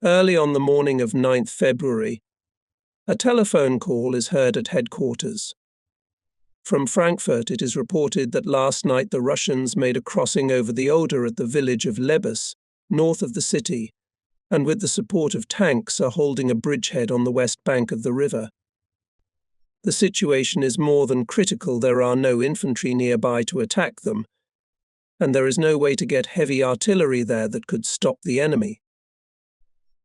Early on the morning of 9th February, a telephone call is heard at headquarters. From Frankfurt, it is reported that last night the Russians made a crossing over the Oder at the village of Lebes, north of the city, and with the support of tanks are holding a bridgehead on the west bank of the river. The situation is more than critical. There are no infantry nearby to attack them, and there is no way to get heavy artillery there that could stop the enemy.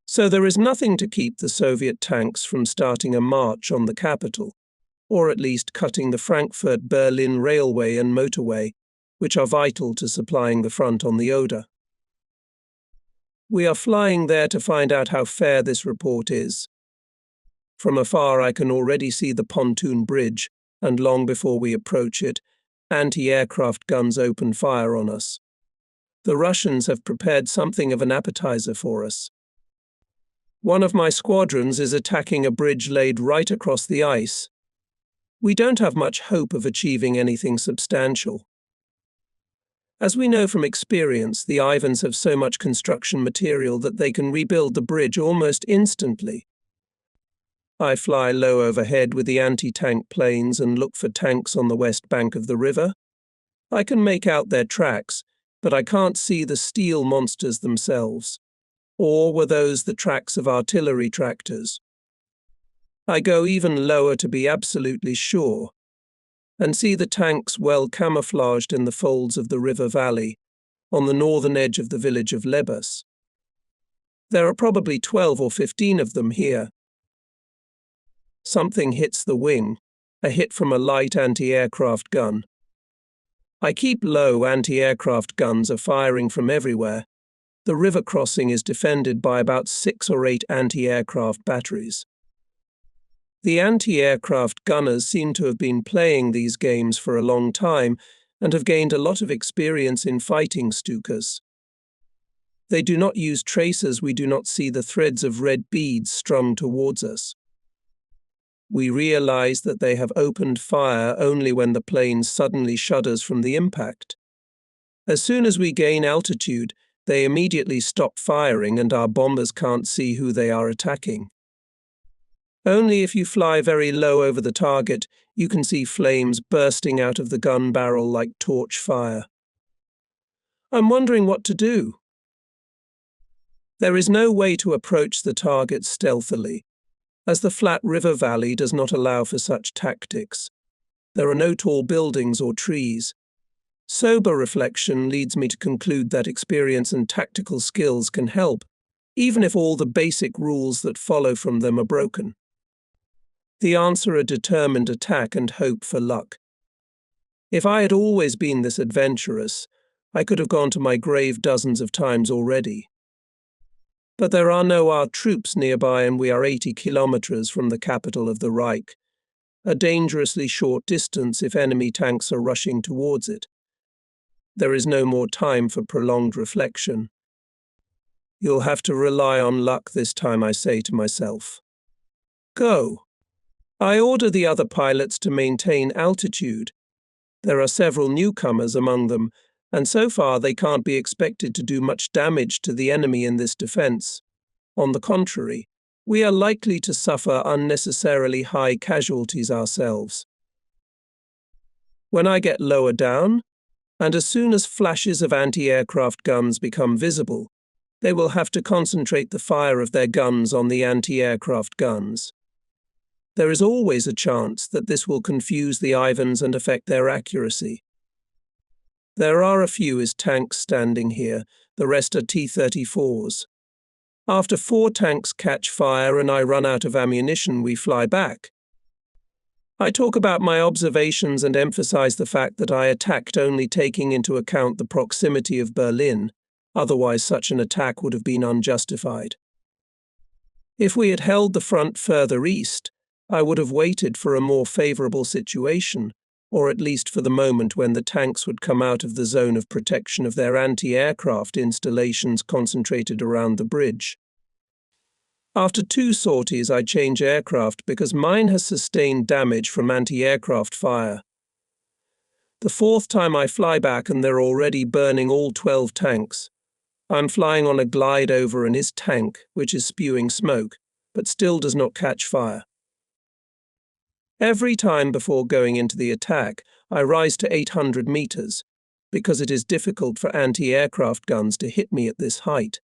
So there is nothing to keep the Soviet tanks from starting a march on the capital, or at least cutting the Frankfurt-Berlin railway and motorway, which are vital to supplying the front on the Oder. We are flying there to find out how fair this report is. From afar I can already see the pontoon bridge, and long before we approach it, anti-aircraft guns open fire on us. The Russians have prepared something of an appetizer for us. One of my squadrons is attacking a bridge laid right across the ice. We don't have much hope of achieving anything substantial. As we know from experience, the Ivans have so much construction material that they can rebuild the bridge almost instantly. I fly low overhead with the anti-tank planes and look for tanks on the west bank of the river. I can make out their tracks, but I can't see the steel monsters themselves. Or were those the tracks of artillery tractors? I go even lower to be absolutely sure, and see the tanks well camouflaged in the folds of the river valley, on the northern edge of the village of Lebes. There are probably 12 or 15 of them here. Something hits the wing, a hit from a light anti-aircraft gun. I keep low. Anti-aircraft guns are firing from everywhere. The river crossing is defended by about 6 or 8 anti-aircraft batteries. The anti-aircraft gunners seem to have been playing these games for a long time and have gained a lot of experience in fighting Stukas. They do not use tracers. We do not see the threads of red beads strung towards us. We realize that they have opened fire only when the plane suddenly shudders from the impact. As soon as we gain altitude, they immediately stop firing and our bombers can't see who they are attacking. Only if you fly very low over the target, you can see flames bursting out of the gun barrel like torch fire. I'm wondering what to do. There is no way to approach the target stealthily, as the flat river valley does not allow for such tactics. There are no tall buildings or trees. Sober reflection leads me to conclude that experience and tactical skills can help, even if all the basic rules that follow from them are broken. The answer are determined attack and hope for luck. If I had always been this adventurous, I could have gone to my grave dozens of times already. But there are no our troops nearby, and we are 80 kilometers from the capital of the Reich, a dangerously short distance if enemy tanks are rushing towards it. There is no more time for prolonged reflection. You'll have to rely on luck this time, I say to myself. Go. I order the other pilots to maintain altitude. There are several newcomers among them, and so far they can't be expected to do much damage to the enemy in this defense. On the contrary, we are likely to suffer unnecessarily high casualties ourselves. When I get lower down, and as soon as flashes of anti-aircraft guns become visible, they will have to concentrate the fire of their guns on the anti-aircraft guns. There is always a chance that this will confuse the Ivans and affect their accuracy. There are a few tanks standing here, the rest are T-34s. After 4 tanks catch fire and I run out of ammunition, we fly back. I talk about my observations and emphasize the fact that I attacked only taking into account the proximity of Berlin, otherwise such an attack would have been unjustified. If we had held the front further east, I would have waited for a more favorable situation, or at least for the moment when the tanks would come out of the zone of protection of their anti-aircraft installations concentrated around the bridge. After 2 sorties, I change aircraft because mine has sustained damage from anti-aircraft fire. The 4th time I fly back and they're already burning all 12 tanks. I'm flying on a glide over an IS tank, which is spewing smoke, but still does not catch fire. Every time before going into the attack, I rise to 800 meters, because it is difficult for anti-aircraft guns to hit me at this height.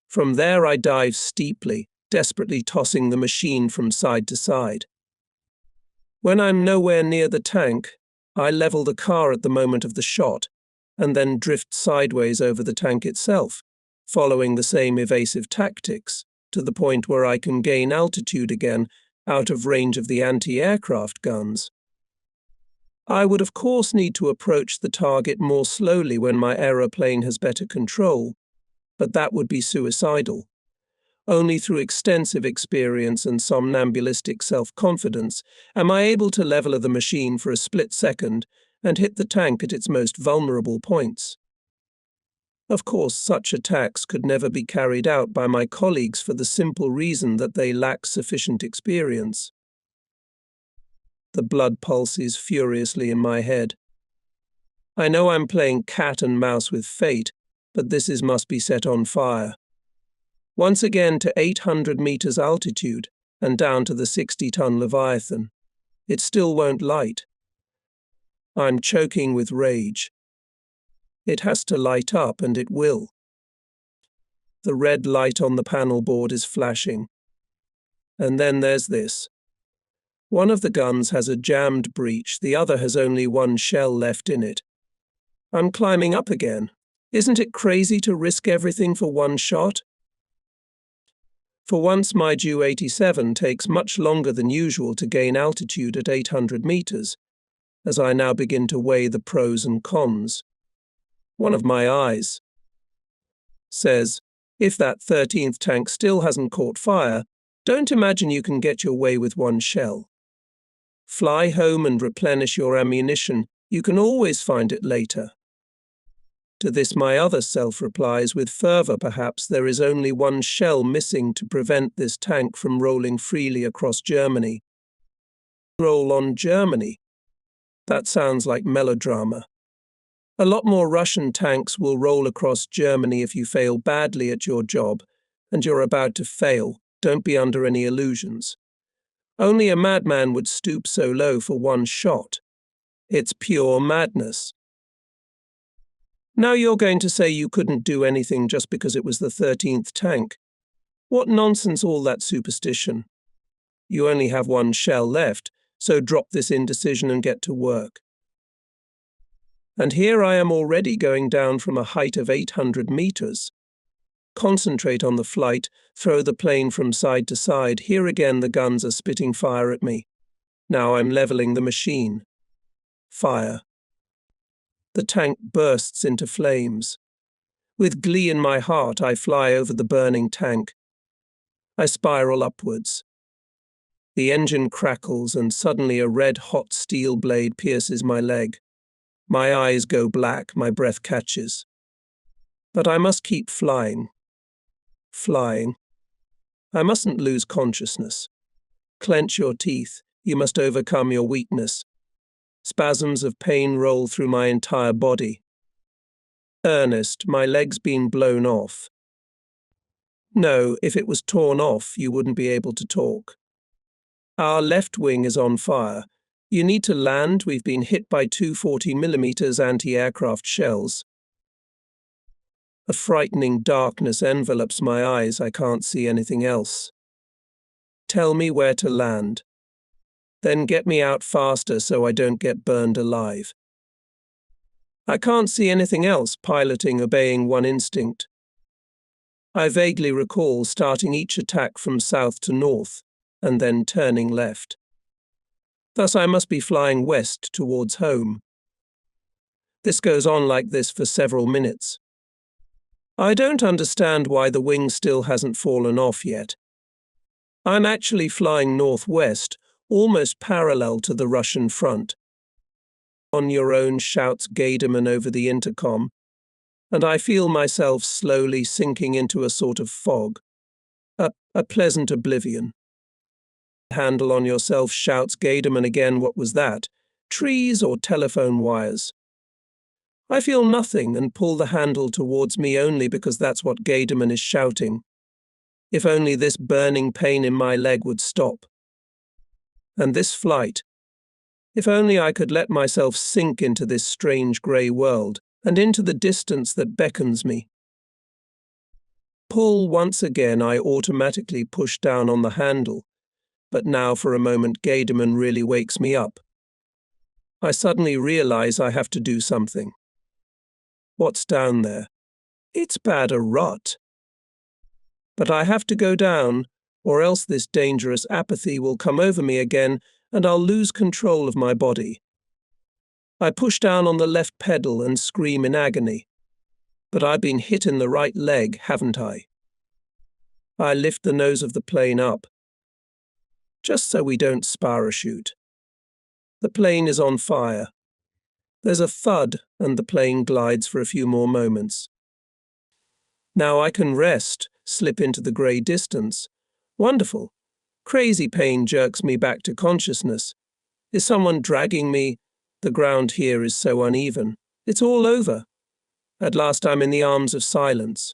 From there I dive steeply, desperately tossing the machine from side to side. When I'm nowhere near the tank, I level the car at the moment of the shot, and then drift sideways over the tank itself, following the same evasive tactics, to the point where I can gain altitude again, out of range of the anti-aircraft guns. I would of course need to approach the target more slowly when my aeroplane has better control, but that would be suicidal. Only through extensive experience and somnambulistic self-confidence am I able to level the machine for a split second and hit the tank at its most vulnerable points. Of course, such attacks could never be carried out by my colleagues for the simple reason that they lack sufficient experience. The blood pulses furiously in my head. I know I'm playing cat and mouse with fate, but this must be set on fire. Once again to 800 meters altitude and down to the 60-ton Leviathan. It still won't light. I'm choking with rage. It has to light up, and it will. The red light on the panel board is flashing. And then there's this. One of the guns has a jammed breech, the other has only one shell left in it. I'm climbing up again. Isn't it crazy to risk everything for one shot? For once, my Ju-87 takes much longer than usual to gain altitude at 800 meters, as I now begin to weigh the pros and cons. One of my eyes says, if that 13th tank still hasn't caught fire, don't imagine you can get your way with one shell. Fly home and replenish your ammunition. You can always find it later. To this my other self replies with fervor, perhaps there is only one shell missing to prevent this tank from rolling freely across Germany. Roll on Germany. That sounds like melodrama. A lot more Russian tanks will roll across Germany if you fail badly at your job, and you're about to fail. Don't be under any illusions. Only a madman would stoop so low for one shot. It's pure madness. Now you're going to say you couldn't do anything just because it was the 13th tank. What nonsense, all that superstition. You only have one shell left, so drop this indecision and get to work. And here I am already going down from a height of 800 meters. Concentrate on the flight, throw the plane from side to side. Here again the guns are spitting fire at me. Now I'm leveling the machine. Fire. The tank bursts into flames. With glee in my heart, I fly over the burning tank. I spiral upwards. The engine crackles and suddenly a red-hot steel blade pierces my leg. My eyes go black, my breath catches. But I must keep flying. Flying. I mustn't lose consciousness. Clench your teeth. You must overcome your weakness. Spasms of pain roll through my entire body. Ernest, my leg's been blown off. No, if it was torn off, you wouldn't be able to talk. Our left wing is on fire. You need to land. We've been hit by 240mm anti-aircraft shells. A frightening darkness envelops my eyes. I can't see anything else. Tell me where to land. Then get me out faster so I don't get burned alive. I can't see anything else, piloting, obeying one instinct. I vaguely recall starting each attack from south to north, and then turning left. Thus I must be flying west towards home. This goes on like this for several minutes. I don't understand why the wing still hasn't fallen off yet. I'm actually flying northwest, almost parallel to the Russian front. On your own, shouts Gaderman over the intercom, and I feel myself slowly sinking into a sort of fog, a pleasant oblivion. Handle on yourself, shouts Gaderman again. What was that? Trees or telephone wires? I feel nothing and pull the handle towards me only because that's what Gaderman is shouting. If only this burning pain in my leg would stop. And this flight. If only I could let myself sink into this strange grey world and into the distance that beckons me. Pull once again, I automatically push down on the handle, but now for a moment Gaderman really wakes me up. I suddenly realize I have to do something. What's down there? It's bad a rot. But I have to go down, or else this dangerous apathy will come over me again and I'll lose control of my body. I push down on the left pedal and scream in agony. But I've been hit in the right leg, haven't I? I lift the nose of the plane up, just so we don't parachute. The plane is on fire. There's a thud and the plane glides for a few more moments. Now I can rest, slip into the grey distance. Wonderful. Crazy pain jerks me back to consciousness. Is someone dragging me? The ground here is so uneven. It's all over. At last I'm in the arms of silence.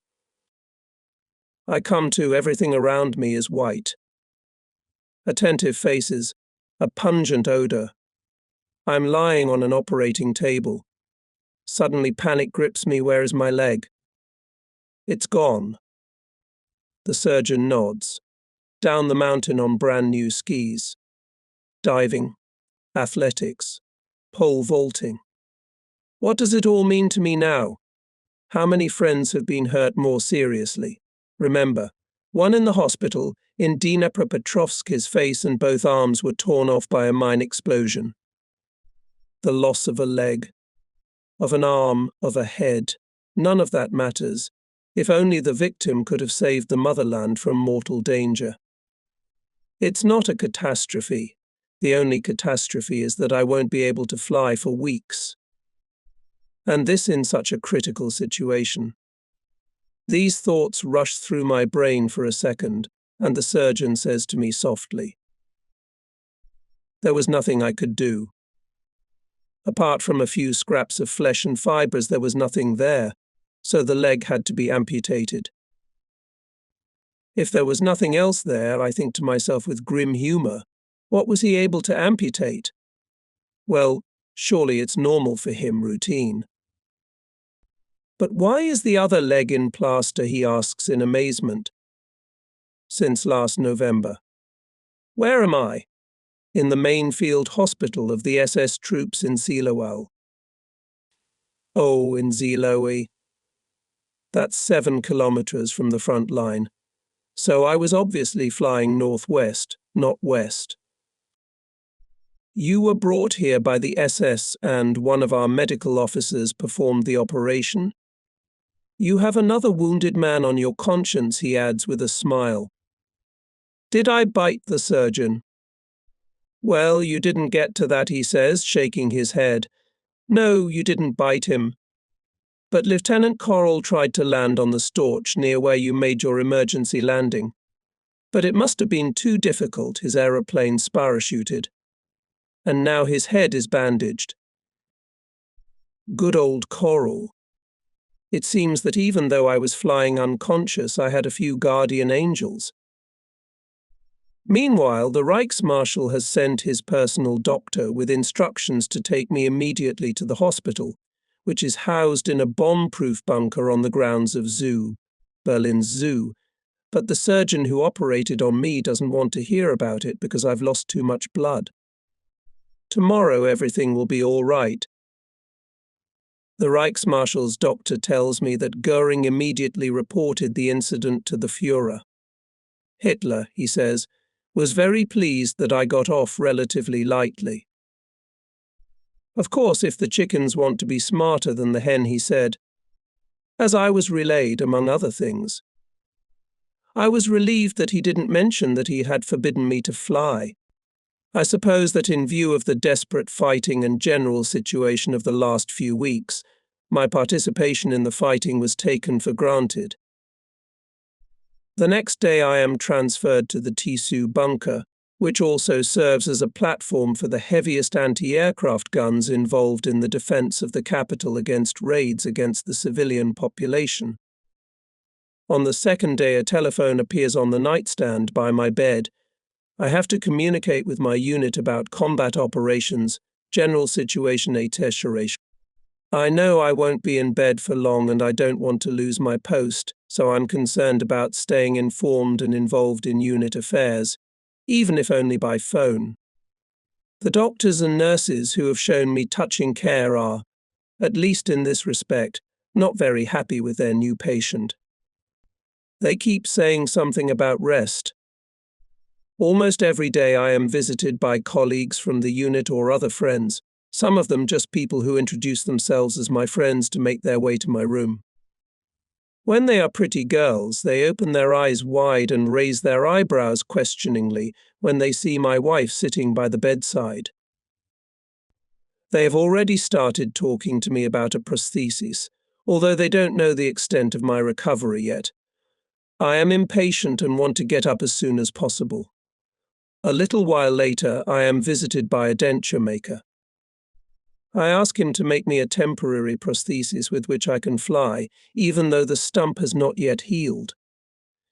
I come to, everything around me is white. Attentive faces, a pungent odour. I'm lying on an operating table. Suddenly panic grips me. Where is my leg? It's gone. The surgeon nods. Down the mountain on brand new skis. Diving, athletics, pole vaulting. What does it all mean to me now? How many friends have been hurt more seriously? Remember, one in the hospital, in Dnepropetrovsk, his face and both arms were torn off by a mine explosion. The loss of a leg, of an arm, of a head, none of that matters. If only the victim could have saved the motherland from mortal danger. It's not a catastrophe. The only catastrophe is that I won't be able to fly for weeks. And this in such a critical situation. These thoughts rush through my brain for a second, and the surgeon says to me softly, "There was nothing I could do. Apart from a few scraps of flesh and fibres, there was nothing there, so the leg had to be amputated." If there was nothing else there, I think to myself with grim humour, what was he able to amputate? Well, surely it's normal for him, routine. But why is the other leg in plaster, he asks in amazement. Since last November. Where am I? In the main field hospital of the SS troops in Zielowal. Oh, in Zilowy. That's 7 kilometers from the front line. So I was obviously flying northwest, not west. You were brought here by the SS and one of our medical officers performed the operation. You have another wounded man on your conscience, he adds with a smile. Did I bite the surgeon? Well, you didn't get to that, he says, shaking his head. No, you didn't bite him. But Lieutenant Corral tried to land on the Storch near where you made your emergency landing. But it must have been too difficult, his aeroplane parachuted. And now his head is bandaged. Good old Corral. It seems that even though I was flying unconscious, I had a few guardian angels. Meanwhile, the Reichsmarshal has sent his personal doctor with instructions to take me immediately to the hospital, which is housed in a bomb-proof bunker on the grounds of Zoo, Berlin's zoo. But the surgeon who operated on me doesn't want to hear about it because I've lost too much blood. Tomorrow everything will be all right. The Reichsmarshal's doctor tells me that Goering immediately reported the incident to the Führer. Hitler, he says, was very pleased that I got off relatively lightly. Of course, if the chickens want to be smarter than the hen, he said, as I was relayed, among other things. I was relieved that he didn't mention that he had forbidden me to fly. I suppose that in view of the desperate fighting and general situation of the last few weeks, my participation in the fighting was taken for granted. The next day I am transferred to the Tissu bunker, which also serves as a platform for the heaviest anti-aircraft guns involved in the defense of the capital against raids against the civilian population. On the second day, a telephone appears on the nightstand by my bed. I have to communicate with my unit about combat operations, general situation état. I know I won't be in bed for long and I don't want to lose my post, so I'm concerned about staying informed and involved in unit affairs, even if only by phone. The doctors and nurses who have shown me touching care are, at least in this respect, not very happy with their new patient. They keep saying something about rest. Almost every day I am visited by colleagues from the unit or other friends, some of them just people who introduce themselves as my friends to make their way to my room. When they are pretty girls, they open their eyes wide and raise their eyebrows questioningly when they see my wife sitting by the bedside. They have already started talking to me about a prosthesis, although they don't know the extent of my recovery yet. I am impatient and want to get up as soon as possible. A little while later, I am visited by a denture maker. I ask him to make me a temporary prosthesis with which I can fly, even though the stump has not yet healed.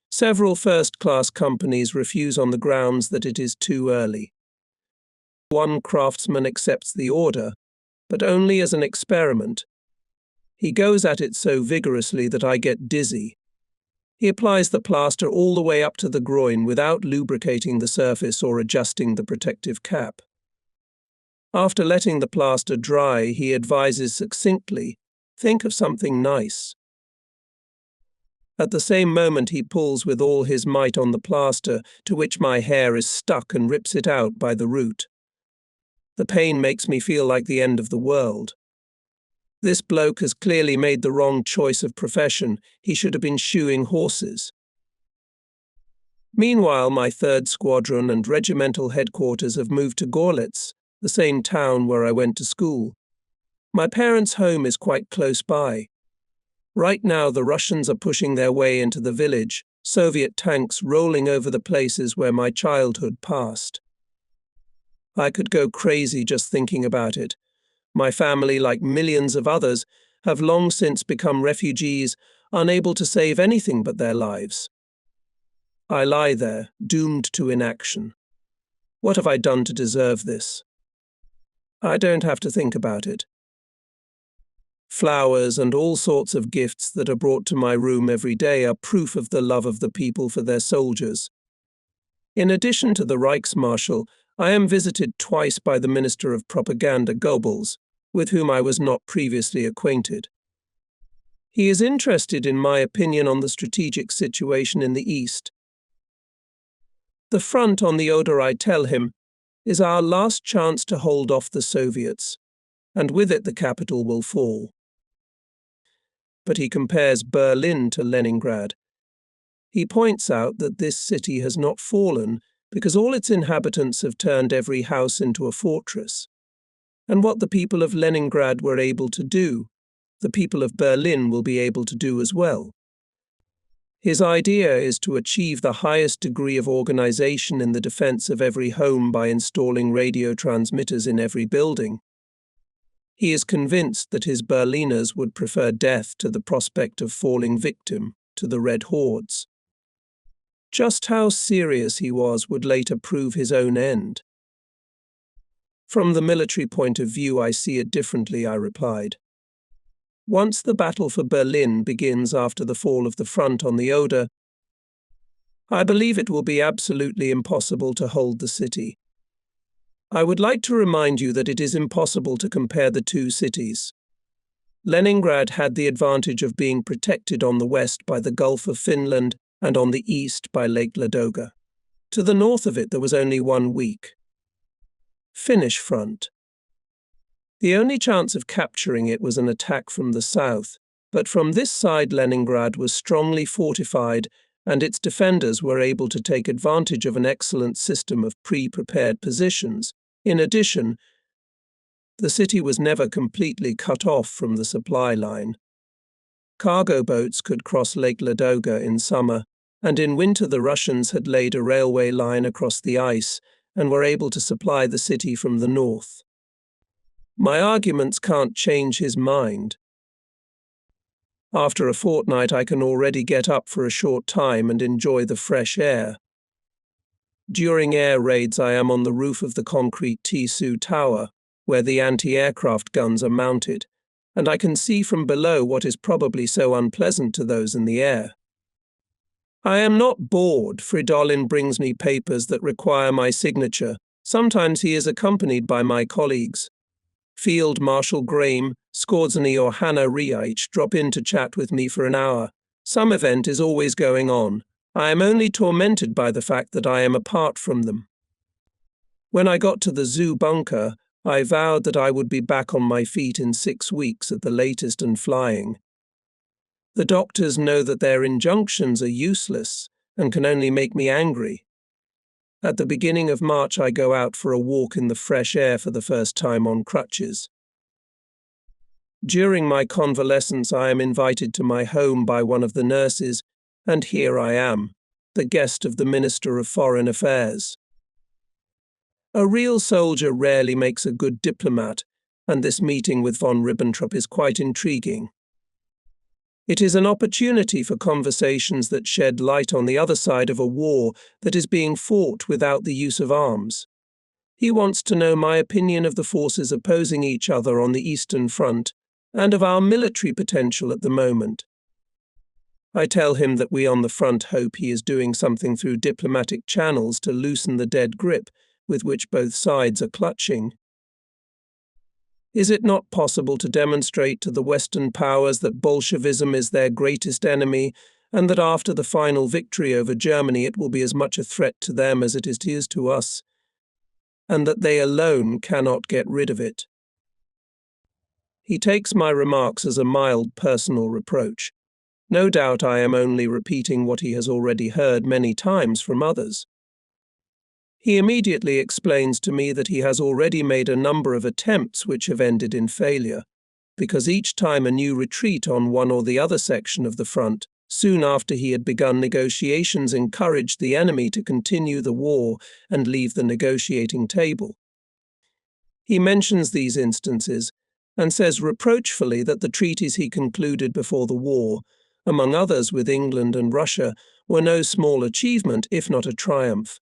Several first-class companies refuse on the grounds that it is too early. One craftsman accepts the order, but only as an experiment. He goes at it so vigorously that I get dizzy. He applies the plaster all the way up to the groin without lubricating the surface or adjusting the protective cap. After letting the plaster dry, he advises succinctly, "Think of something nice." At the same moment he pulls with all his might on the plaster, to which my hair is stuck, and rips it out by the root. The pain makes me feel like the end of the world. This bloke has clearly made the wrong choice of profession. He should have been shoeing horses. Meanwhile, my 3rd Squadron and regimental headquarters have moved to Gorlitz, the same town where I went to school. My parents' home is quite close by. Right now, the Russians are pushing their way into the village, Soviet tanks rolling over the places where my childhood passed. I could go crazy just thinking about it. My family, like millions of others, have long since become refugees, unable to save anything but their lives. I lie there, doomed to inaction. What have I done to deserve this? I don't have to think about it. Flowers and all sorts of gifts that are brought to my room every day are proof of the love of the people for their soldiers. In addition to the Reichsmarschall, I am visited twice by the Minister of Propaganda, Goebbels, with whom I was not previously acquainted. He is interested in my opinion on the strategic situation in the East. The front on the Oder, I tell him, is our last chance to hold off the Soviets, and with it the capital will fall. But he compares Berlin to Leningrad. He points out that this city has not fallen because all its inhabitants have turned every house into a fortress. And what the people of Leningrad were able to do, the people of Berlin will be able to do as well. His idea is to achieve the highest degree of organization in the defense of every home by installing radio transmitters in every building. He is convinced that his Berliners would prefer death to the prospect of falling victim to the Red Hordes. Just how serious he was would later prove his own end. From the military point of view, I see it differently, I replied. Once the battle for Berlin begins after the fall of the front on the Oder, I believe it will be absolutely impossible to hold the city. I would like to remind you that it is impossible to compare the two cities. Leningrad had the advantage of being protected on the west by the Gulf of Finland and on the east by Lake Ladoga. To the north of it there was only one weak Finnish front. The only chance of capturing it was an attack from the south, but from this side Leningrad was strongly fortified and its defenders were able to take advantage of an excellent system of pre-prepared positions. In addition, the city was never completely cut off from the supply line. Cargo boats could cross Lake Ladoga in summer, and in winter the Russians had laid a railway line across the ice, and were able to supply the city from the north. My arguments can't change his mind. After a fortnight, I can already get up for a short time and enjoy the fresh air. During air raids, I am on the roof of the concrete Tsu Tower, where the anti-aircraft guns are mounted, and I can see from below what is probably so unpleasant to those in the air. I am not bored. Fridolin brings me papers that require my signature. Sometimes he is accompanied by my colleagues. Field Marshal Graham, Skorzeny or Hanna Riach drop in to chat with me for an hour. Some event is always going on. I am only tormented by the fact that I am apart from them. When I got to the zoo bunker, I vowed that I would be back on my feet in 6 weeks at the latest and flying. The doctors know that their injunctions are useless and can only make me angry. At the beginning of March, I go out for a walk in the fresh air for the first time on crutches. During my convalescence, I am invited to my home by one of the nurses, and here I am, the guest of the Minister of Foreign Affairs. A real soldier rarely makes a good diplomat, and this meeting with von Ribbentrop is quite intriguing. It is an opportunity for conversations that shed light on the other side of a war that is being fought without the use of arms. He wants to know my opinion of the forces opposing each other on the Eastern Front and of our military potential at the moment. I tell him that we on the front hope he is doing something through diplomatic channels to loosen the dead grip with which both sides are clutching. Is it not possible to demonstrate to the Western powers that Bolshevism is their greatest enemy, and that after the final victory over Germany it will be as much a threat to them as it is to us, and that they alone cannot get rid of it? He takes my remarks as a mild personal reproach. No doubt I am only repeating what he has already heard many times from others. He immediately explains to me that he has already made a number of attempts which have ended in failure, because each time a new retreat on one or the other section of the front, soon after he had begun negotiations, encouraged the enemy to continue the war and leave the negotiating table. He mentions these instances and says reproachfully that the treaties he concluded before the war, among others with England and Russia, were no small achievement, if not a triumph.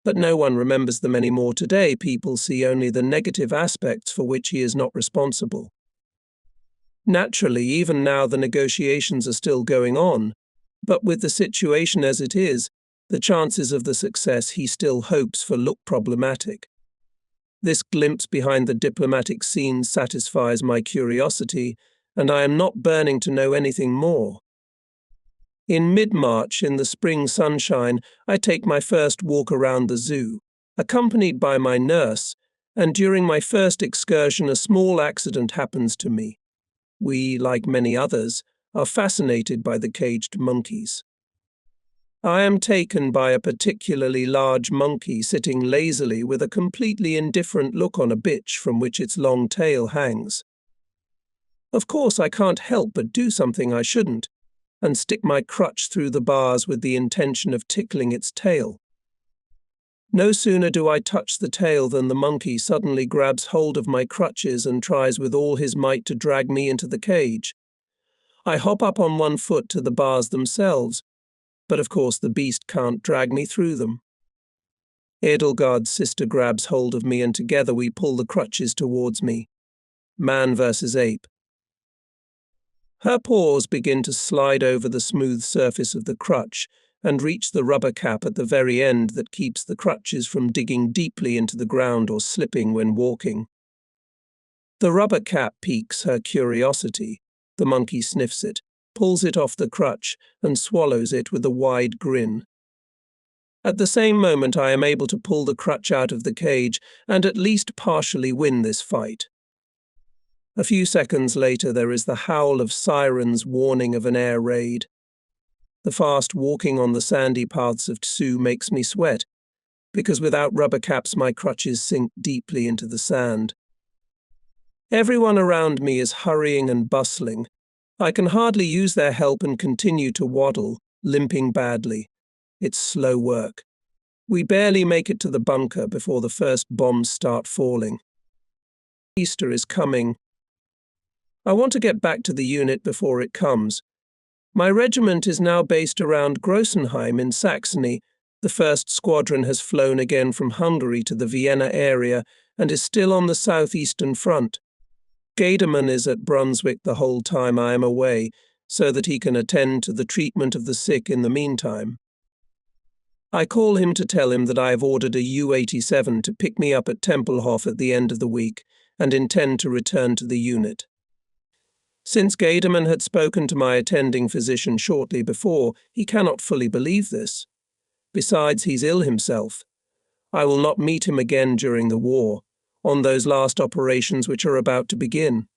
But no one remembers them anymore today. People see only the negative aspects for which he is not responsible. Naturally, even now the negotiations are still going on, but with the situation as it is, the chances of the success he still hopes for look problematic. This glimpse behind the diplomatic scene satisfies my curiosity, and I am not burning to know anything more. In mid-March, in the spring sunshine, I take my first walk around the zoo, accompanied by my nurse, and during my first excursion a small accident happens to me. We, like many others, are fascinated by the caged monkeys. I am taken by a particularly large monkey sitting lazily with a completely indifferent look on a bitch from which its long tail hangs. Of course, I can't help but do something I shouldn't, and stick my crutch through the bars with the intention of tickling its tail. No sooner do I touch the tail than the monkey suddenly grabs hold of my crutches and tries with all his might to drag me into the cage. I hop up on one foot to the bars themselves, but of course the beast can't drag me through them. Edelgard's sister grabs hold of me and together we pull the crutches towards me. Man versus ape. Her paws begin to slide over the smooth surface of the crutch and reach the rubber cap at the very end that keeps the crutches from digging deeply into the ground or slipping when walking. The rubber cap piques her curiosity. The monkey sniffs it, pulls it off the crutch, and swallows it with a wide grin. At the same moment I am able to pull the crutch out of the cage and at least partially win this fight. A few seconds later there is the howl of sirens warning of an air raid. The fast walking on the sandy paths of Tsu makes me sweat, because without rubber caps my crutches sink deeply into the sand. Everyone around me is hurrying and bustling. I can hardly use their help and continue to waddle, limping badly. It's slow work. We barely make it to the bunker before the first bombs start falling. Easter is coming. I want to get back to the unit before it comes. My regiment is now based around Grossenheim in Saxony. The 1st Squadron has flown again from Hungary to the Vienna area and is still on the southeastern front. Gaderman is at Brunswick the whole time I am away, so that he can attend to the treatment of the sick in the meantime. I call him to tell him that I have ordered a U-87 to pick me up at Tempelhof at the end of the week and intend to return to the unit. Since Gaderman had spoken to my attending physician shortly before, he cannot fully believe this. Besides, he's ill himself. I will not meet him again during the war, on those last operations which are about to begin.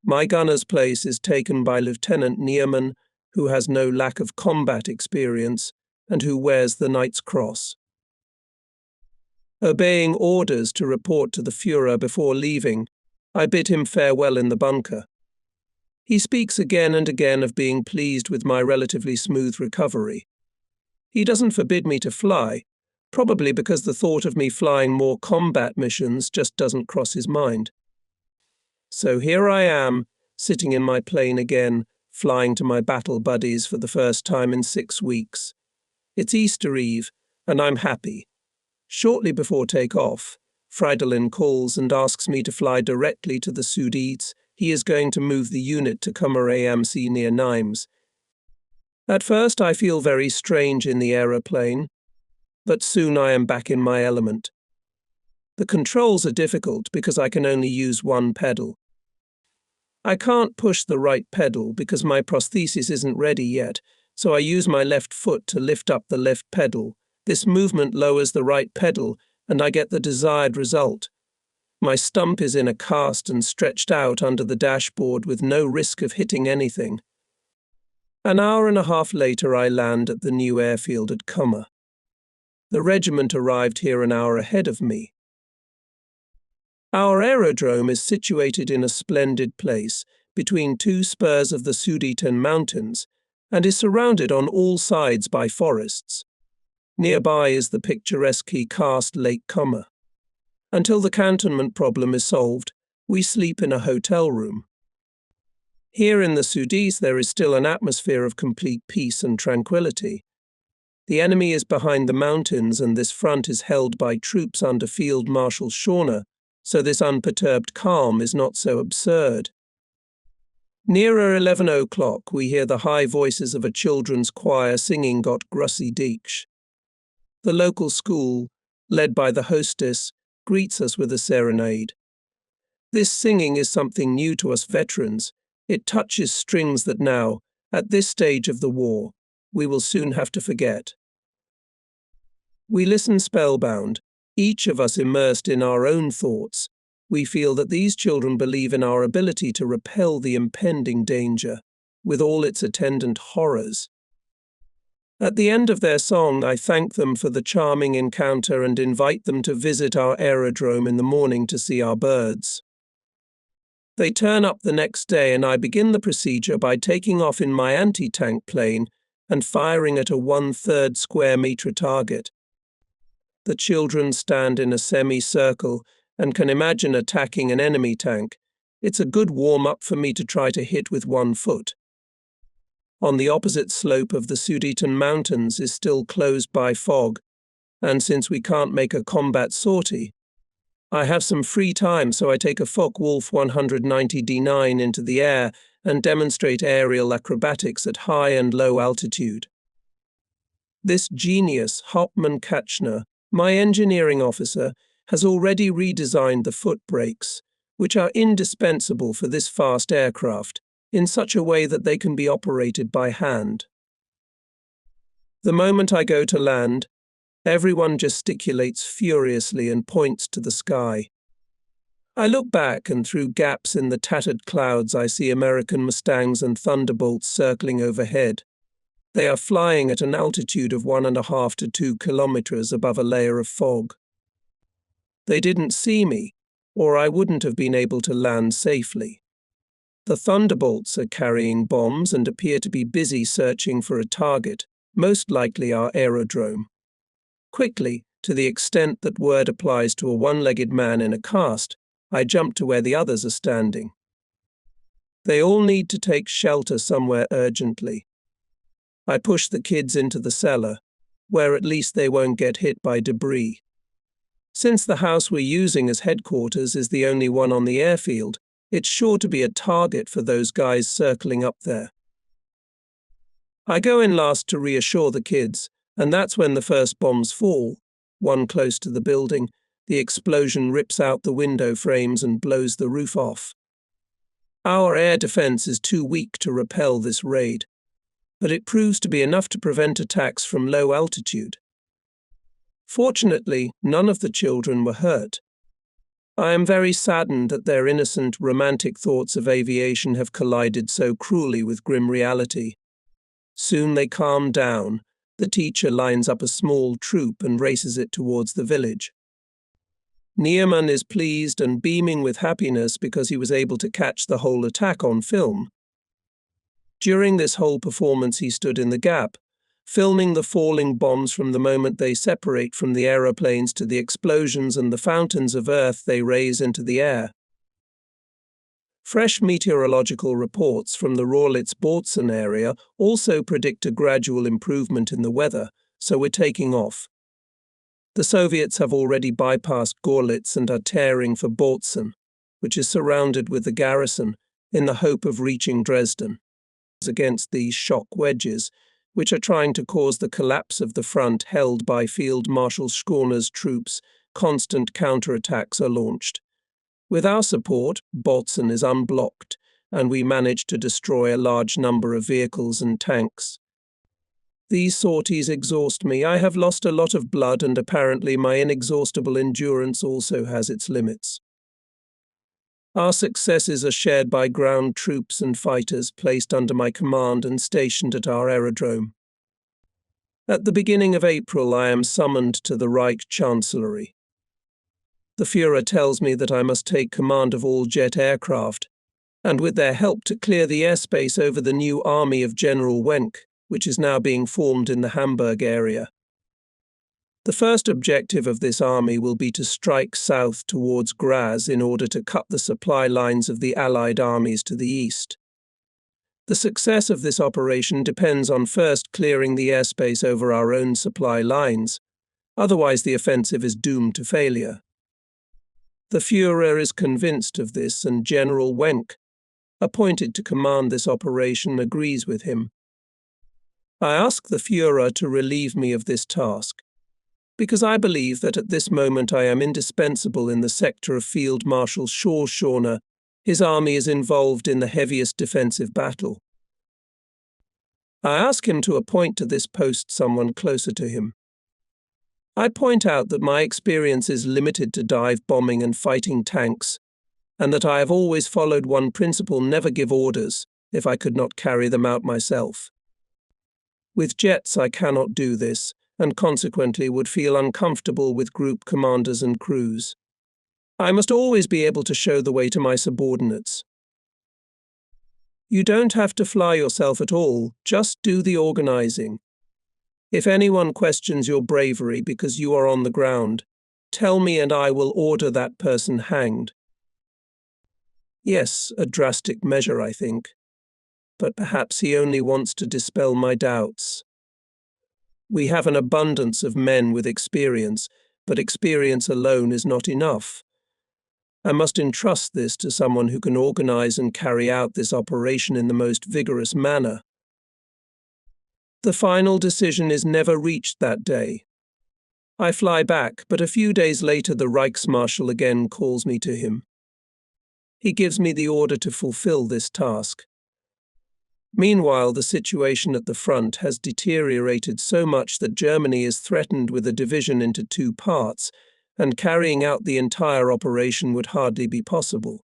My gunner's place is taken by Lieutenant Nierman, who has no lack of combat experience and who wears the Knight's Cross. Obeying orders to report to the Führer before leaving, I bid him farewell in the bunker. He speaks again and again of being pleased with my relatively smooth recovery. He doesn't forbid me to fly, probably because the thought of me flying more combat missions just doesn't cross his mind. So here I am, sitting in my plane again, flying to my battle buddies for the first time in 6 weeks. It's Easter Eve, and I'm happy. Shortly before take-off, Fridolin calls and asks me to fly directly to the Sudetes. He is going to move the unit to Kummer AMC near Nimes. At first I feel very strange in the aeroplane, but soon I am back in my element. The controls are difficult because I can only use one pedal. I can't push the right pedal because my prosthesis isn't ready yet, so I use my left foot to lift up the left pedal. This movement lowers the right pedal, and I get the desired result. My stump is in a cast and stretched out under the dashboard with no risk of hitting anything. An hour and a half later I land at the new airfield at Kummer. The regiment arrived here an hour ahead of me. Our aerodrome is situated in a splendid place between 2 spurs of the Sudeten Mountains and is surrounded on all sides by forests. Nearby is the picturesquely cast Lake Kummer. Until the cantonment problem is solved, we sleep in a hotel room. Here in the Sudetes there is still an atmosphere of complete peace and tranquility. The enemy is behind the mountains and this front is held by troops under Field Marshal Schorner, so this unperturbed calm is not so absurd. Nearer 11 o'clock we hear the high voices of a children's choir singing Gott grüße dich. The local school, led by the hostess, greets us with a serenade. This singing is something new to us veterans. It touches strings that now, at this stage of the war, we will soon have to forget. We listen spellbound, each of us immersed in our own thoughts. We feel that these children believe in our ability to repel the impending danger, with all its attendant horrors. At the end of their song, I thank them for the charming encounter and invite them to visit our aerodrome in the morning to see our birds. They turn up the next day and I begin the procedure by taking off in my anti-tank plane and firing at a 1/3 square metre target. The children stand in a semi-circle and can imagine attacking an enemy tank. It's a good warm-up for me to try to hit with one foot. On the opposite slope of the Sudeten Mountains is still closed by fog, and since we can't make a combat sortie, I have some free time, so I take a Focke-Wulf 190 D9 into the air and demonstrate aerial acrobatics at high and low altitude. This genius, Hauptmann Katchner, my engineering officer, has already redesigned the foot brakes, which are indispensable for this fast aircraft, in such a way that they can be operated by hand. The moment I go to land, everyone gesticulates furiously and points to the sky. I look back and through gaps in the tattered clouds I see American Mustangs and Thunderbolts circling overhead. They are flying at an altitude of 1.5 to 2 kilometers above a layer of fog. They didn't see me, or I wouldn't have been able to land safely. The Thunderbolts are carrying bombs and appear to be busy searching for a target, most likely our aerodrome. Quickly, to the extent that word applies to a one-legged man in a cast, I jump to where the others are standing. They all need to take shelter somewhere urgently. I push the kids into the cellar, where at least they won't get hit by debris. Since the house we're using as headquarters is the only one on the airfield, it's sure to be a target for those guys circling up there. I go in last to reassure the kids, and that's when the first bombs fall. One close to the building, the explosion rips out the window frames and blows the roof off. Our air defense is too weak to repel this raid, but it proves to be enough to prevent attacks from low altitude. Fortunately, none of the children were hurt. I am very saddened that their innocent, romantic thoughts of aviation have collided so cruelly with grim reality. Soon they calm down. The teacher lines up a small troop and races it towards the village. Neiman is pleased and beaming with happiness because he was able to catch the whole attack on film. During this whole performance he stood in the gap, filming the falling bombs from the moment they separate from the aeroplanes to the explosions and the fountains of earth they raise into the air. Fresh meteorological reports from the Rorlitz-Bautzen area also predict a gradual improvement in the weather, so we're taking off. The Soviets have already bypassed Gorlitz and are tearing for Bautzen, which is surrounded with the garrison, in the hope of reaching Dresden. Against these shock wedges, which are trying to cause the collapse of the front held by Field Marshal Schorner's troops, constant counterattacks are launched. With our support, Bautzen is unblocked, and we manage to destroy a large number of vehicles and tanks. These sorties exhaust me. I have lost a lot of blood, and apparently my inexhaustible endurance also has its limits. Our successes are shared by ground troops and fighters placed under my command and stationed at our aerodrome. At the beginning of April, I am summoned to the Reich Chancellery. The Führer tells me that I must take command of all jet aircraft, and with their help to clear the airspace over the new army of General Wenck, which is now being formed in the Hamburg area. The first objective of this army will be to strike south towards Graz in order to cut the supply lines of the Allied armies to the east. The success of this operation depends on first clearing the airspace over our own supply lines, otherwise the offensive is doomed to failure. The Führer is convinced of this, and General Wenck, appointed to command this operation, agrees with him. I ask the Führer to relieve me of this task, because I believe that at this moment I am indispensable in the sector of Field Marshal Schorner. His army is involved in the heaviest defensive battle. I ask him to appoint to this post someone closer to him. I point out that my experience is limited to dive bombing and fighting tanks, and that I have always followed one principle: never give orders if I could not carry them out myself. With jets I cannot do this, and consequently would feel uncomfortable with group commanders and crews. I must always be able to show the way to my subordinates. You don't have to fly yourself at all, just do the organizing. If anyone questions your bravery because you are on the ground, tell me and I will order that person hanged. Yes, a drastic measure, I think. But perhaps he only wants to dispel my doubts. We have an abundance of men with experience, but experience alone is not enough. I must entrust this to someone who can organize and carry out this operation in the most vigorous manner. The final decision is never reached that day. I fly back, but a few days later the Reichsmarschall again calls me to him. He gives me the order to fulfill this task. Meanwhile, the situation at the front has deteriorated so much that Germany is threatened with a division into two parts, and carrying out the entire operation would hardly be possible.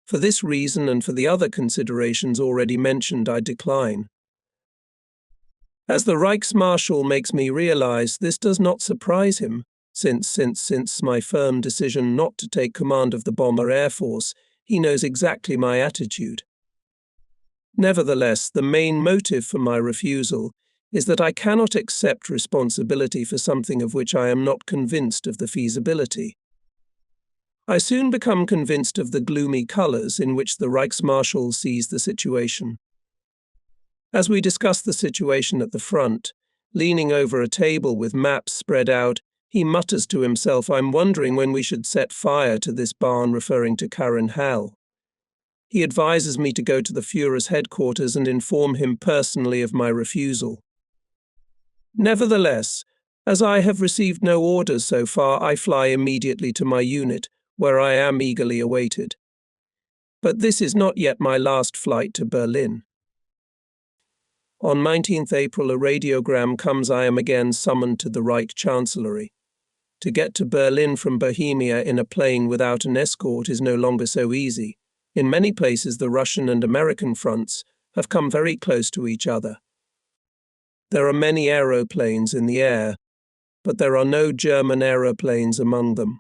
For this reason and for the other considerations already mentioned, I decline. As the Reichsmarschall makes me realize, this does not surprise him, since my firm decision not to take command of the Bomber Air Force, he knows exactly my attitude. Nevertheless, the main motive for my refusal is that I cannot accept responsibility for something of which I am not convinced of the feasibility. I soon become convinced of the gloomy colours in which the Reichsmarschall sees the situation. As we discuss the situation at the front, leaning over a table with maps spread out, he mutters to himself, "I'm wondering when we should set fire to this barn," referring to Karen Hell. He advises me to go to the Führer's headquarters and inform him personally of my refusal. Nevertheless, as I have received no orders so far, I fly immediately to my unit, where I am eagerly awaited. But this is not yet my last flight to Berlin. On 19th April, a radiogram comes. I am again summoned to the Reich Chancellery. To get to Berlin from Bohemia in a plane without an escort is no longer so easy. In many places, the Russian and American fronts have come very close to each other. There are many aeroplanes in the air, but there are no German aeroplanes among them.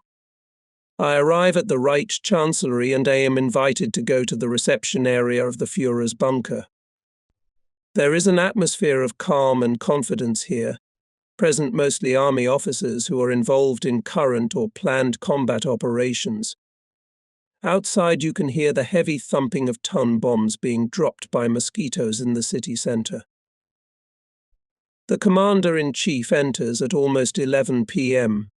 I arrive at the Reich Chancellery and I am invited to go to the reception area of the Führer's bunker. There is an atmosphere of calm and confidence here, present mostly army officers who are involved in current or planned combat operations. Outside you can hear the heavy thumping of ton bombs being dropped by mosquitoes in the city centre. The Commander-in-Chief enters at almost 11 p.m.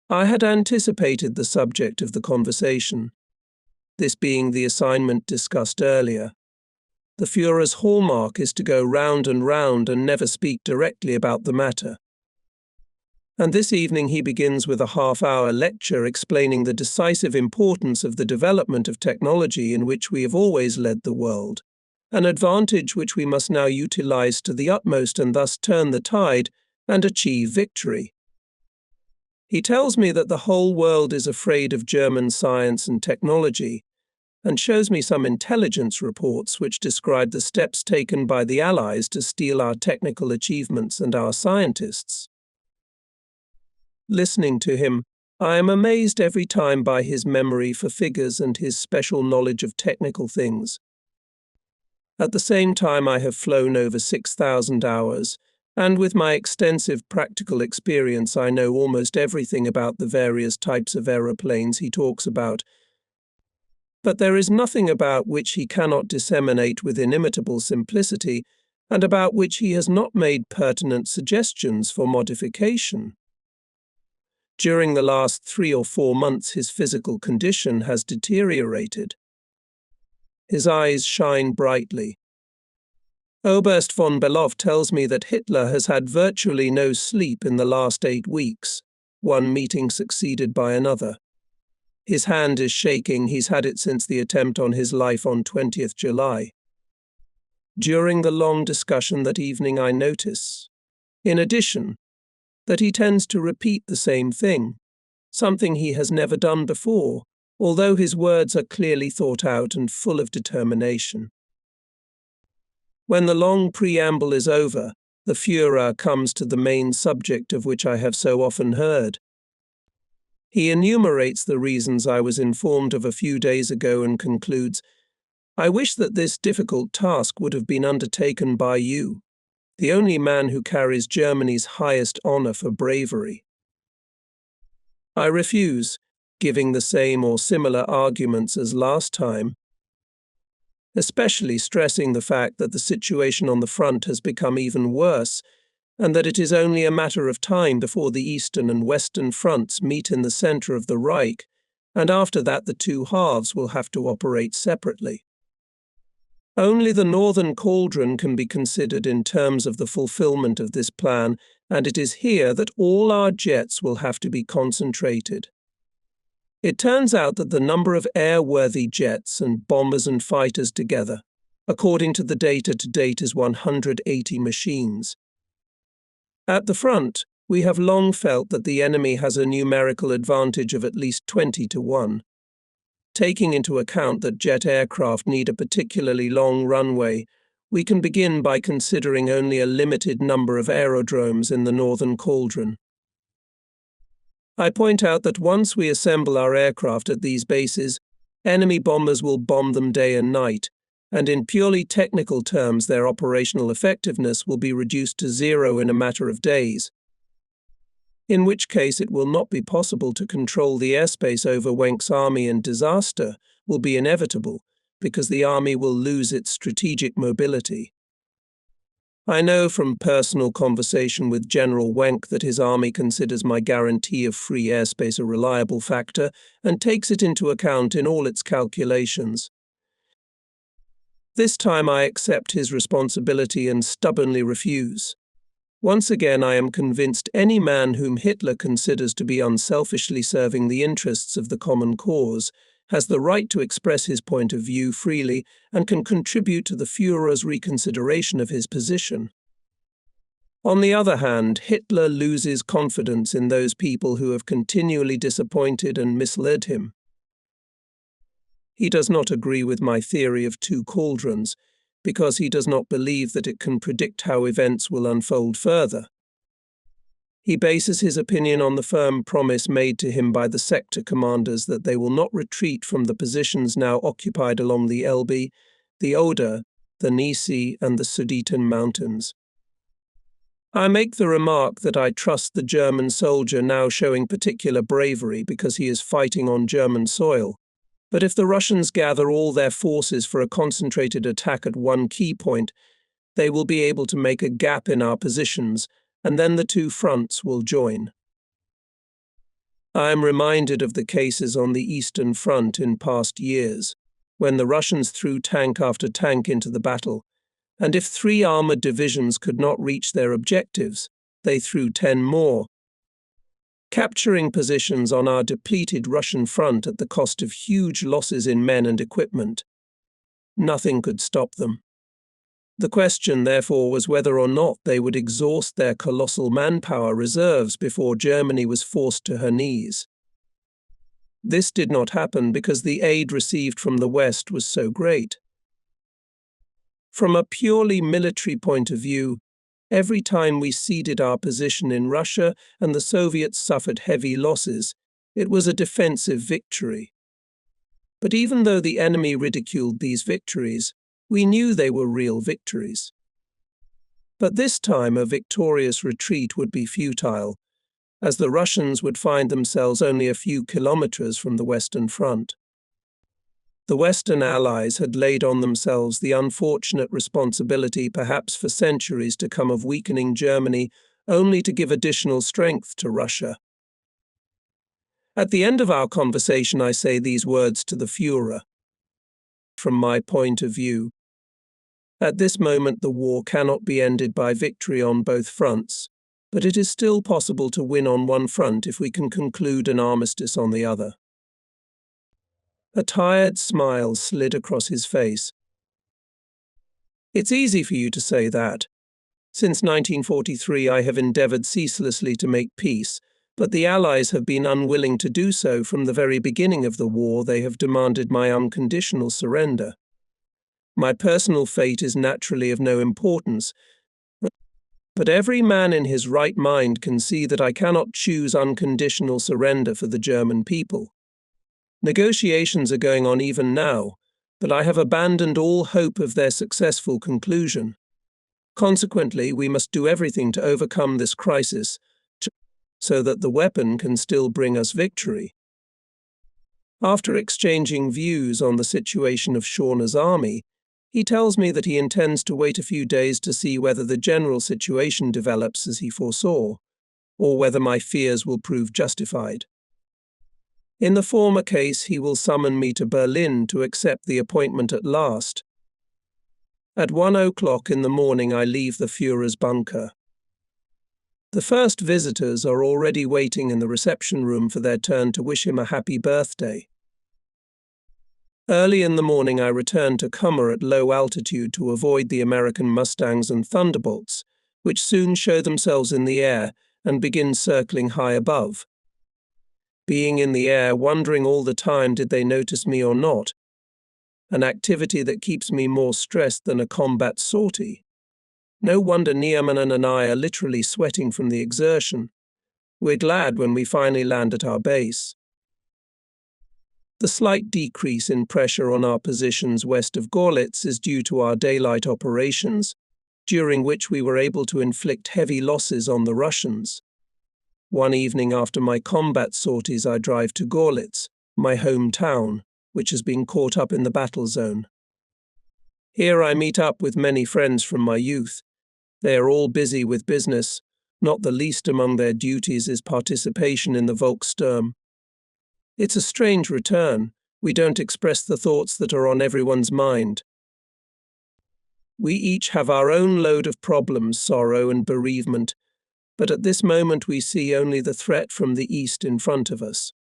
I had anticipated the subject of the conversation, this being the assignment discussed earlier. The Führer's hallmark is to go round and round and never speak directly about the matter. And this evening he begins with a half-hour lecture explaining the decisive importance of the development of technology in which we have always led the world, an advantage which we must now utilize to the utmost and thus turn the tide and achieve victory. He tells me that the whole world is afraid of German science and technology, and shows me some intelligence reports which describe the steps taken by the Allies to steal our technical achievements and our scientists. Listening to him, I am amazed every time by his memory for figures and his special knowledge of technical things. At the same time, I have flown over 6,000 hours, and with my extensive practical experience, I know almost everything about the various types of aeroplanes he talks about. But there is nothing about which he cannot disseminate with inimitable simplicity, and about which he has not made pertinent suggestions for modification. During the last 3 or 4 months, his physical condition has deteriorated. His eyes shine brightly. Oberst von Beloff tells me that Hitler has had virtually no sleep in the last 8 weeks, one meeting succeeded by another. His hand is shaking. He's had it since the attempt on his life on 20th July. During the long discussion that evening, I notice, in addition, that he tends to repeat the same thing, something he has never done before, although his words are clearly thought out and full of determination. When the long preamble is over, the Führer comes to the main subject of which I have so often heard. He enumerates the reasons I was informed of a few days ago and concludes, "I wish that this difficult task would have been undertaken by you, the only man who carries Germany's highest honor for bravery." I refuse, giving the same or similar arguments as last time, especially stressing the fact that the situation on the front has become even worse, and that it is only a matter of time before the eastern and western fronts meet in the center of the Reich, and after that the two halves will have to operate separately. Only the northern cauldron can be considered in terms of the fulfillment of this plan, and it is here that all our jets will have to be concentrated. It turns out that the number of airworthy jets and bombers and fighters together, according to the data to date, is 180 machines. At the front, we have long felt that the enemy has a numerical advantage of at least 20 to 1. Taking into account that jet aircraft need a particularly long runway, we can begin by considering only a limited number of aerodromes in the northern cauldron. I point out that once we assemble our aircraft at these bases, enemy bombers will bomb them day and night, and in purely technical terms their operational effectiveness will be reduced to zero in a matter of days, in which case it will not be possible to control the airspace over Wenk's army, and disaster will be inevitable because the army will lose its strategic mobility. I know from personal conversation with General Wenck that his army considers my guarantee of free airspace a reliable factor and takes it into account in all its calculations. This time I accept his responsibility and stubbornly refuse. Once again, I am convinced any man whom Hitler considers to be unselfishly serving the interests of the common cause has the right to express his point of view freely and can contribute to the Führer's reconsideration of his position. On the other hand, Hitler loses confidence in those people who have continually disappointed and misled him. He does not agree with my theory of two cauldrons, because he does not believe that it can predict how events will unfold further. He bases his opinion on the firm promise made to him by the sector commanders that they will not retreat from the positions now occupied along the Elbe, the Oder, the Nisi, and the Sudeten Mountains. I make the remark that I trust the German soldier now showing particular bravery because he is fighting on German soil. But if the Russians gather all their forces for a concentrated attack at one key point, they will be able to make a gap in our positions, and then the two fronts will join. I am reminded of the cases on the Eastern Front in past years, when the Russians threw tank after tank into the battle, and if 3 armored divisions could not reach their objectives, they threw 10 more, capturing positions on our depleted Russian front at the cost of huge losses in men and equipment. Nothing could stop them. The question, therefore, was whether or not they would exhaust their colossal manpower reserves before Germany was forced to her knees. This did not happen because the aid received from the West was so great. From a purely military point of view, every time we ceded our position in Russia and the Soviets suffered heavy losses, it was a defensive victory. But even though the enemy ridiculed these victories, we knew they were real victories. But this time a victorious retreat would be futile, as the Russians would find themselves only a few kilometers from the Western Front. The Western Allies had laid on themselves the unfortunate responsibility, perhaps for centuries to come, of weakening Germany, only to give additional strength to Russia. At the end of our conversation, I say these words to the Führer. From my point of view, at this moment the war cannot be ended by victory on both fronts, but it is still possible to win on one front if we can conclude an armistice on the other. A tired smile slid across his face. It's easy for you to say that. Since 1943 I have endeavoured ceaselessly to make peace, but the Allies have been unwilling to do so. From the very beginning of the war they have demanded my unconditional surrender. My personal fate is naturally of no importance, but every man in his right mind can see that I cannot choose unconditional surrender for the German people. Negotiations are going on even now, but I have abandoned all hope of their successful conclusion. Consequently, we must do everything to overcome this crisis so that the weapon can still bring us victory. After exchanging views on the situation of Schorner's army, he tells me that he intends to wait a few days to see whether the general situation develops as he foresaw, or whether my fears will prove justified. In the former case, he will summon me to Berlin to accept the appointment at last. At 1:00 in the morning I leave the Führer's bunker. The first visitors are already waiting in the reception room for their turn to wish him a happy birthday. Early in the morning I return to Kummer at low altitude to avoid the American Mustangs and Thunderbolts, which soon show themselves in the air and begin circling high above. Being in the air, wondering all the time did they notice me or not, an activity that keeps me more stressed than a combat sortie. No wonder Niemanen and I are literally sweating from the exertion. We're glad when we finally land at our base. The slight decrease in pressure on our positions west of Gorlitz is due to our daylight operations, during which we were able to inflict heavy losses on the Russians. One evening after my combat sorties, I drive to Gorlitz, my hometown, which has been caught up in the battle zone. Here I meet up with many friends from my youth. They are all busy with business. Not the least among their duties is participation in the Volkssturm. It's a strange return. We don't express the thoughts that are on everyone's mind. We each have our own load of problems, sorrow and bereavement, but at this moment we see only the threat from the east in front of us.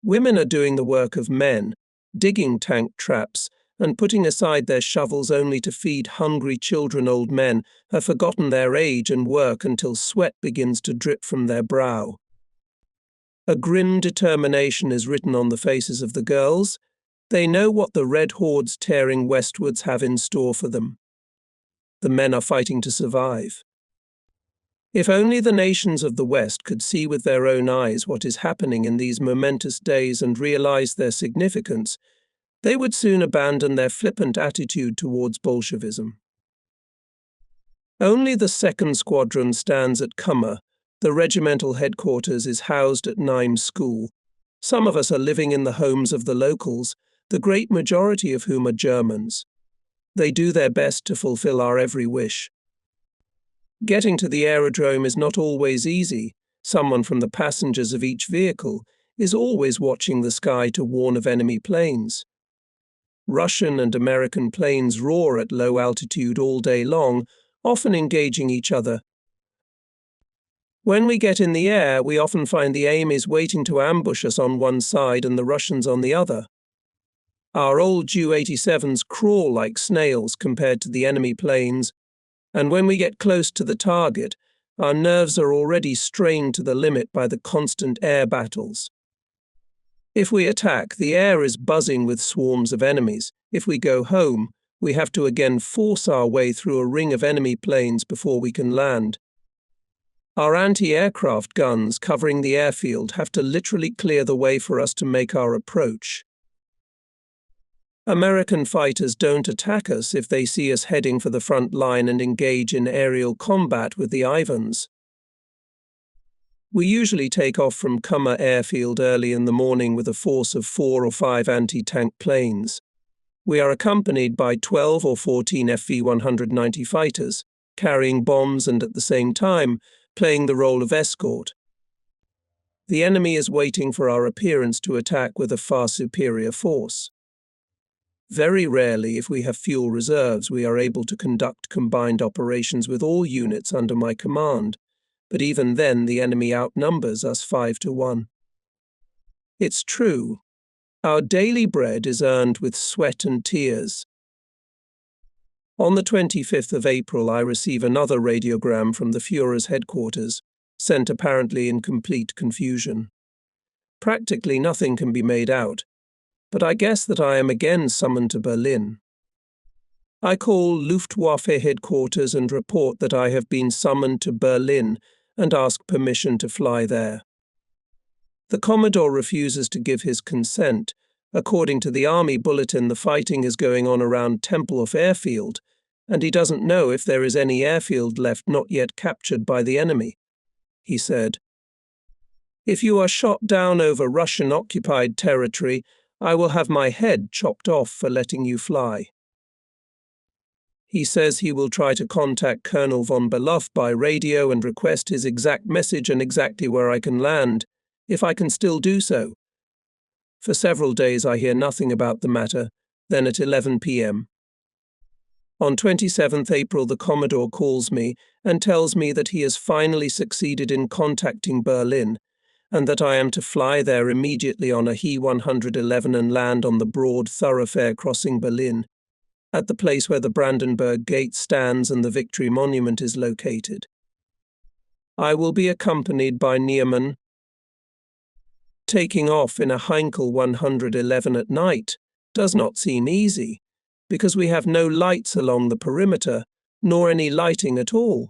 Women are doing the work of men, digging tank traps, and putting aside their shovels only to feed hungry children. Old men have forgotten their age and work until sweat begins to drip from their brow. A grim determination is written on the faces of the girls. They know what the red hordes tearing westwards have in store for them. The men are fighting to survive. If only the nations of the West could see with their own eyes what is happening in these momentous days and realize their significance, they would soon abandon their flippant attitude towards Bolshevism. Only the 2nd Squadron stands at Kummer. The regimental headquarters is housed at Nimes School. Some of us are living in the homes of the locals, the great majority of whom are Germans. They do their best to fulfill our every wish. Getting to the aerodrome is not always easy. Someone from the passengers of each vehicle is always watching the sky to warn of enemy planes. Russian and American planes roar at low altitude all day long, often engaging each other. When we get in the air, we often find the Amis waiting to ambush us on one side and the Russians on the other. Our old Ju-87s crawl like snails compared to the enemy planes, and when we get close to the target, our nerves are already strained to the limit by the constant air battles. If we attack, the air is buzzing with swarms of enemies. If we go home, we have to again force our way through a ring of enemy planes before we can land. Our anti-aircraft guns covering the airfield have to literally clear the way for us to make our approach. American fighters don't attack us if they see us heading for the front line and engage in aerial combat with the Ivans. We usually take off from Kummer airfield early in the morning with a force of 4 or 5 anti-tank planes. We are accompanied by 12 or 14 FV-190 fighters, carrying bombs and at the same time playing the role of escort. The enemy is waiting for our appearance to attack with a far superior force. Very rarely, if we have fuel reserves, we are able to conduct combined operations with all units under my command, but even then the enemy outnumbers us 5 to 1. It's true, our daily bread is earned with sweat and tears. On the 25th of April, I receive another radiogram from the Führer's headquarters, sent apparently in complete confusion. Practically nothing can be made out, but I guess that I am again summoned to Berlin. I call Luftwaffe headquarters and report that I have been summoned to Berlin and ask permission to fly there. The Commodore refuses to give his consent. According to the Army Bulletin, the fighting is going on around Tempelhof Airfield, and he doesn't know if there is any airfield left not yet captured by the enemy. He said, "If you are shot down over Russian-occupied territory, I will have my head chopped off for letting you fly." He says he will try to contact Colonel von Beloff by radio and request his exact message and exactly where I can land, if I can still do so. For several days I hear nothing about the matter, then at 11 p.m. On 27th April the Commodore calls me and tells me that he has finally succeeded in contacting Berlin, and that I am to fly there immediately on a He-111 and land on the broad thoroughfare crossing Berlin, at the place where the Brandenburg Gate stands and the Victory Monument is located. I will be accompanied by Niemann. Taking off in a Heinkel 111 at night does not seem easy, because we have no lights along the perimeter, nor any lighting at all.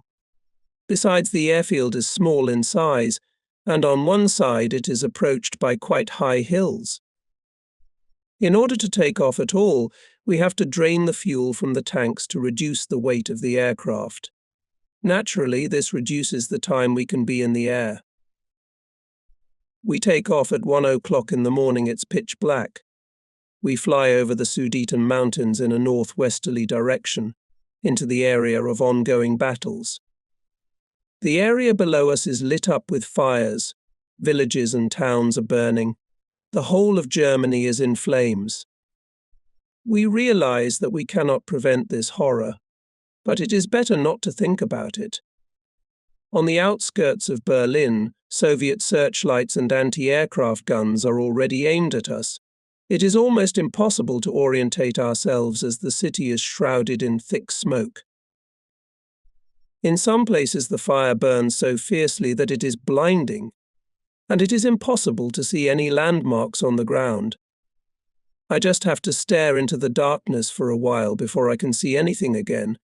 Besides, the airfield is small in size, and on one side it is approached by quite high hills. In order to take off at all, we have to drain the fuel from the tanks to reduce the weight of the aircraft. Naturally, this reduces the time we can be in the air. We take off at 1 o'clock in the morning. It's pitch black. We fly over the Sudetan Mountains in a northwesterly direction, into the area of ongoing battles. The area below us is lit up with fires. Villages and towns are burning. The whole of Germany is in flames. We realize that we cannot prevent this horror, but it is better not to think about it. On the outskirts of Berlin, Soviet searchlights and anti-aircraft guns are already aimed at us. It is almost impossible to orientate ourselves as the city is shrouded in thick smoke. In some places the fire burns so fiercely that it is blinding, and it is impossible to see any landmarks on the ground. I just have to stare into the darkness for a while before I can see anything again.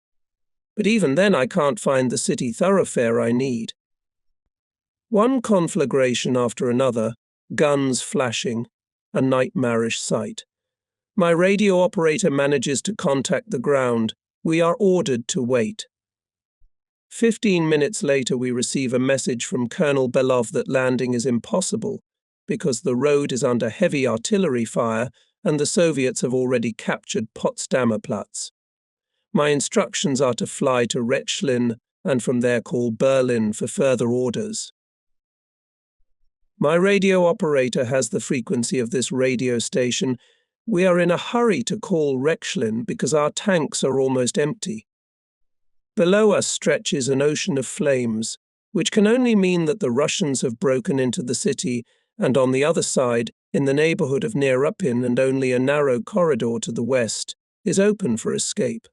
But even then I can't find the city thoroughfare I need. One conflagration after another, guns flashing, a nightmarish sight. My radio operator manages to contact the ground. We are ordered to wait. 15 minutes later we receive a message from Colonel Belov that landing is impossible because the road is under heavy artillery fire and the Soviets have already captured Potsdamer Platz. My instructions are to fly to Rechlin and from there call Berlin for further orders. My radio operator has the frequency of this radio station. We are in a hurry to call Rechlin because our tanks are almost empty. Below us stretches an ocean of flames, which can only mean that the Russians have broken into the city, and on the other side, in the neighborhood of Neruppin and only a narrow corridor to the west, is open for escape.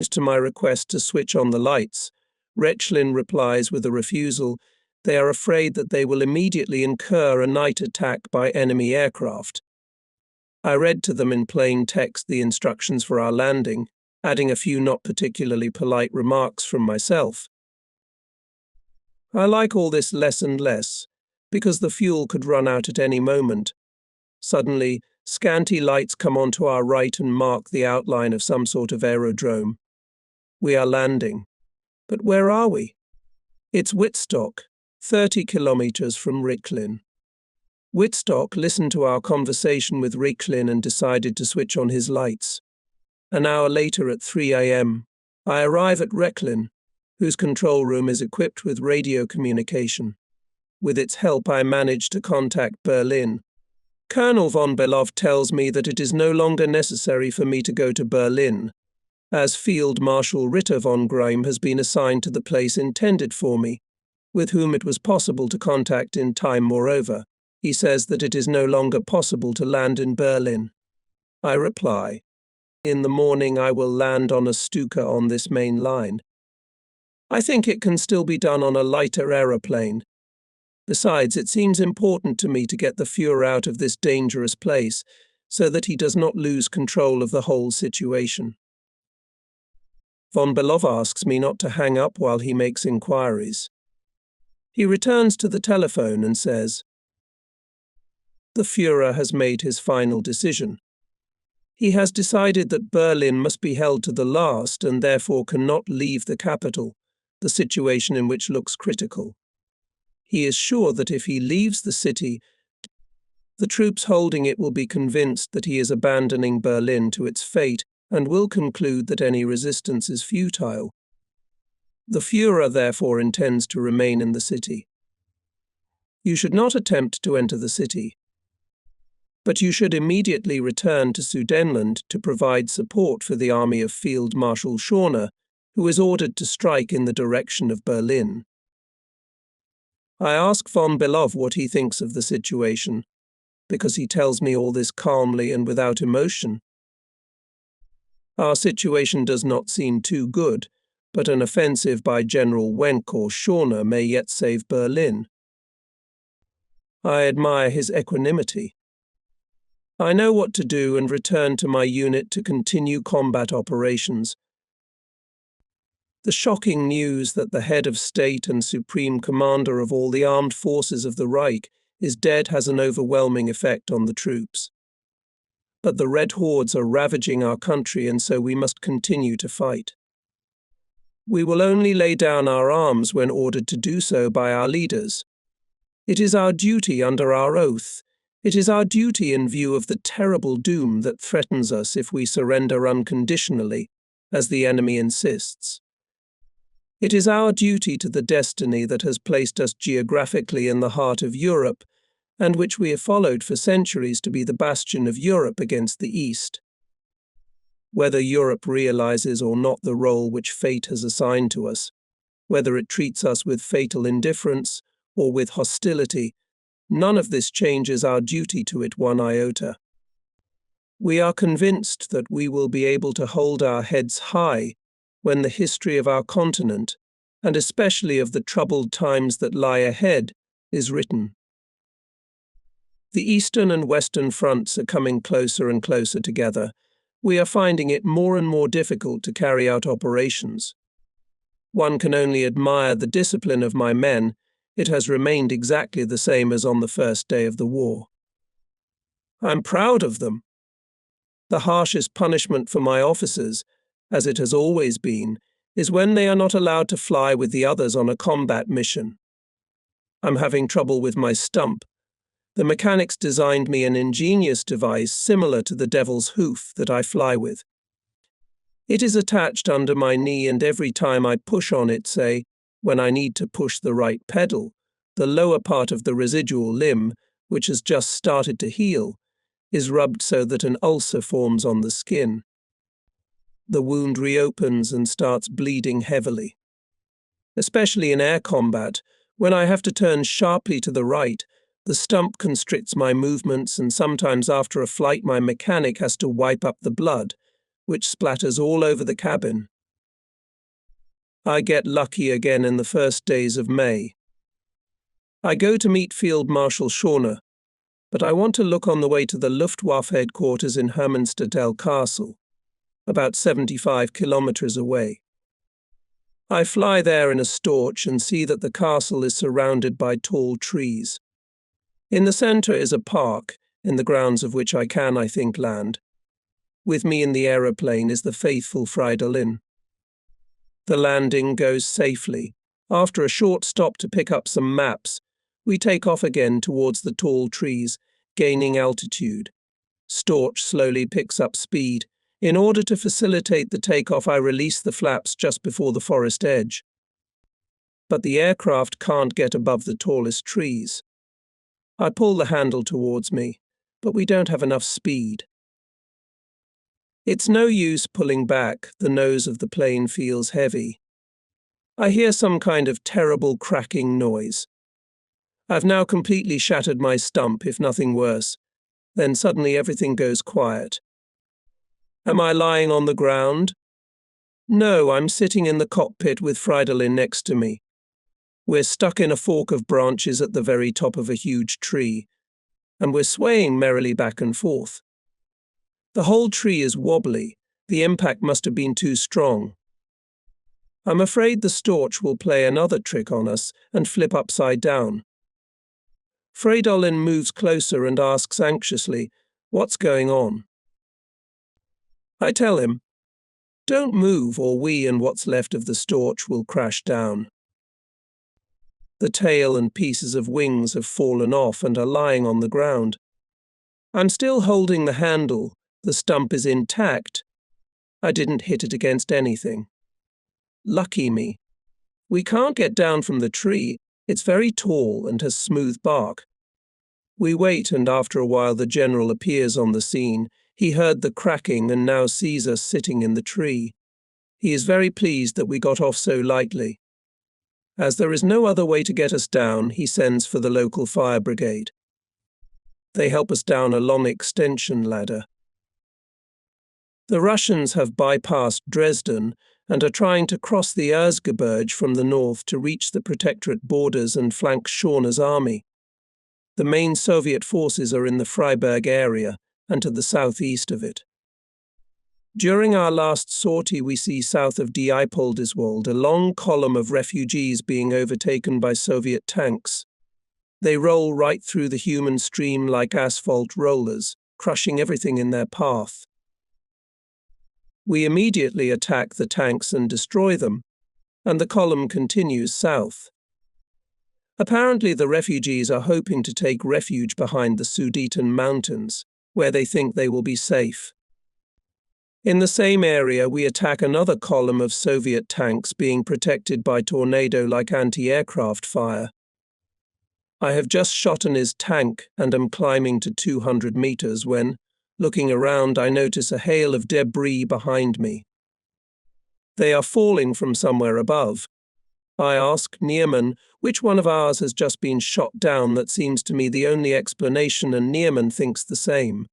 To my request to switch on the lights, Rechlin replies with a refusal. They are afraid that they will immediately incur a night attack by enemy aircraft. I read to them in plain text the instructions for our landing, adding a few not particularly polite remarks from myself. I like all this less and less, because the fuel could run out at any moment. Suddenly, scanty lights come onto our right and mark the outline of some sort of aerodrome. We are landing. But where are we? It's Wittstock, 30 kilometers from Rechlin. Wittstock listened to our conversation with Rechlin and decided to switch on his lights. An hour later at 3 a.m., I arrive at Rechlin, whose control room is equipped with radio communication. With its help, I manage to contact Berlin. Colonel von Belov tells me that it is no longer necessary for me to go to Berlin, as Field Marshal Ritter von Greim has been assigned to the place intended for me, with whom it was possible to contact in time. Moreover, he says that it is no longer possible to land in Berlin. I reply, in the morning I will land on a Stuka on this main line. I think it can still be done on a lighter aeroplane. Besides, it seems important to me to get the Fuhrer out of this dangerous place so that he does not lose control of the whole situation. Von Belov asks me not to hang up while he makes inquiries. He returns to the telephone and says, "The Fuhrer has made his final decision. He has decided that Berlin must be held to the last and therefore cannot leave the capital, the situation in which looks critical. He is sure that if he leaves the city, the troops holding it will be convinced that he is abandoning Berlin to its fate and will conclude that any resistance is futile. The Fuhrer therefore intends to remain in the city. You should not attempt to enter the city, but you should immediately return to Sudetenland to provide support for the army of Field Marshal Schorner, who is ordered to strike in the direction of Berlin." I ask von Belov what he thinks of the situation, because he tells me all this calmly and without emotion. Our situation does not seem too good, but an offensive by General Wenck or Schorner may yet save Berlin. I admire his equanimity. I know what to do and return to my unit to continue combat operations. The shocking news that the head of state and supreme commander of all the armed forces of the Reich is dead has an overwhelming effect on the troops. but the Red Hordes are ravaging our country, and so we must continue to fight. We will only lay down our arms when ordered to do so by our leaders. It is our duty under our oath. It is our duty in view of the terrible doom that threatens us if we surrender unconditionally, as the enemy insists. It is our duty to the destiny that has placed us geographically in the heart of Europe, and which we have followed for centuries to be the bastion of Europe against the East. Whether Europe realizes or not the role which fate has assigned to us, whether it treats us with fatal indifference or with hostility, none of this changes our duty to it one iota. We are convinced that we will be able to hold our heads high when the history of our continent, and especially of the troubled times that lie ahead, is written. The eastern and western fronts are coming closer and closer together. We are finding it more and more difficult to carry out operations. One can only admire the discipline of my men. It has remained exactly the same as on the first day of the war. I'm proud of them. The harshest punishment for my officers, as it has always been, is when they are not allowed to fly with the others on a combat mission. I'm having trouble with my stump. The mechanics designed me an ingenious device similar to the devil's hoof that I fly with. It is attached under my knee, and every time I push on it, say, when I need to push the right pedal, the lower part of the residual limb, which has just started to heal, is rubbed so that an ulcer forms on the skin. The wound reopens and starts bleeding heavily. Especially in air combat, when I have to turn sharply to the right, the stump constricts my movements, and sometimes after a flight my mechanic has to wipe up the blood, which splatters all over the cabin. I get lucky again in the first days of May. I go to meet Field Marshal Schorner, but I want to look on the way to the Luftwaffe headquarters in Hermanstadt Castle, about 75 kilometers away. I fly there in a Storch and see that the castle is surrounded by tall trees. In the center is a park, in the grounds of which I can, I think, land. With me in the aeroplane is the faithful Fridolin. The landing goes safely. After a short stop to pick up some maps, we take off again towards the tall trees, gaining altitude. Storch slowly picks up speed. In order to facilitate the takeoff, I release the flaps just before the forest edge. But the aircraft can't get above the tallest trees. I pull the handle towards me, but we don't have enough speed. It's no use pulling back. The nose of the plane feels heavy. I hear some kind of terrible cracking noise. I've now completely shattered my stump, if nothing worse. Then suddenly everything goes quiet. Am I lying on the ground? No, I'm sitting in the cockpit with Fridolin next to me. We're stuck in a fork of branches at the very top of a huge tree, and we're swaying merrily back and forth. The whole tree is wobbly. The impact must have been too strong. I'm afraid the Storch will play another trick on us and flip upside down. Fridolin moves closer and asks anxiously, "What's going on?" I tell him, "Don't move, or we and what's left of the Storch will crash down." The tail and pieces of wings have fallen off and are lying on the ground. I'm still holding the handle. The stump is intact. I didn't hit it against anything. Lucky me. We can't get down from the tree. It's very tall and has smooth bark. We wait, and after a while the general appears on the scene. He heard the cracking and now sees us sitting in the tree. He is very pleased that we got off so lightly. As there is no other way to get us down, he sends for the local fire brigade. They help us down a long extension ladder. The Russians have bypassed Dresden and are trying to cross the Erzgebirge from the north to reach the Protectorate borders and flank Schorner's army. The main Soviet forces are in the Freiburg area and to the southeast of it. During our last sortie, we see south of Diepoldiswald a long column of refugees being overtaken by Soviet tanks. They roll right through the human stream like asphalt rollers. crushing everything in their path. We immediately attack the tanks and destroy them, and the column continues south. Apparently, the refugees are hoping to take refuge behind the Sudetan Mountains, where they think they will be safe. In the same area, we attack another column of Soviet tanks being protected by tornado-like anti-aircraft fire. I have just shot in his tank and am climbing to 200 meters when, looking around, I notice a hail of debris behind me. They are falling from somewhere above. I ask Neerman which one of ours has just been shot down. That seems to me the only explanation, and Neerman thinks the same.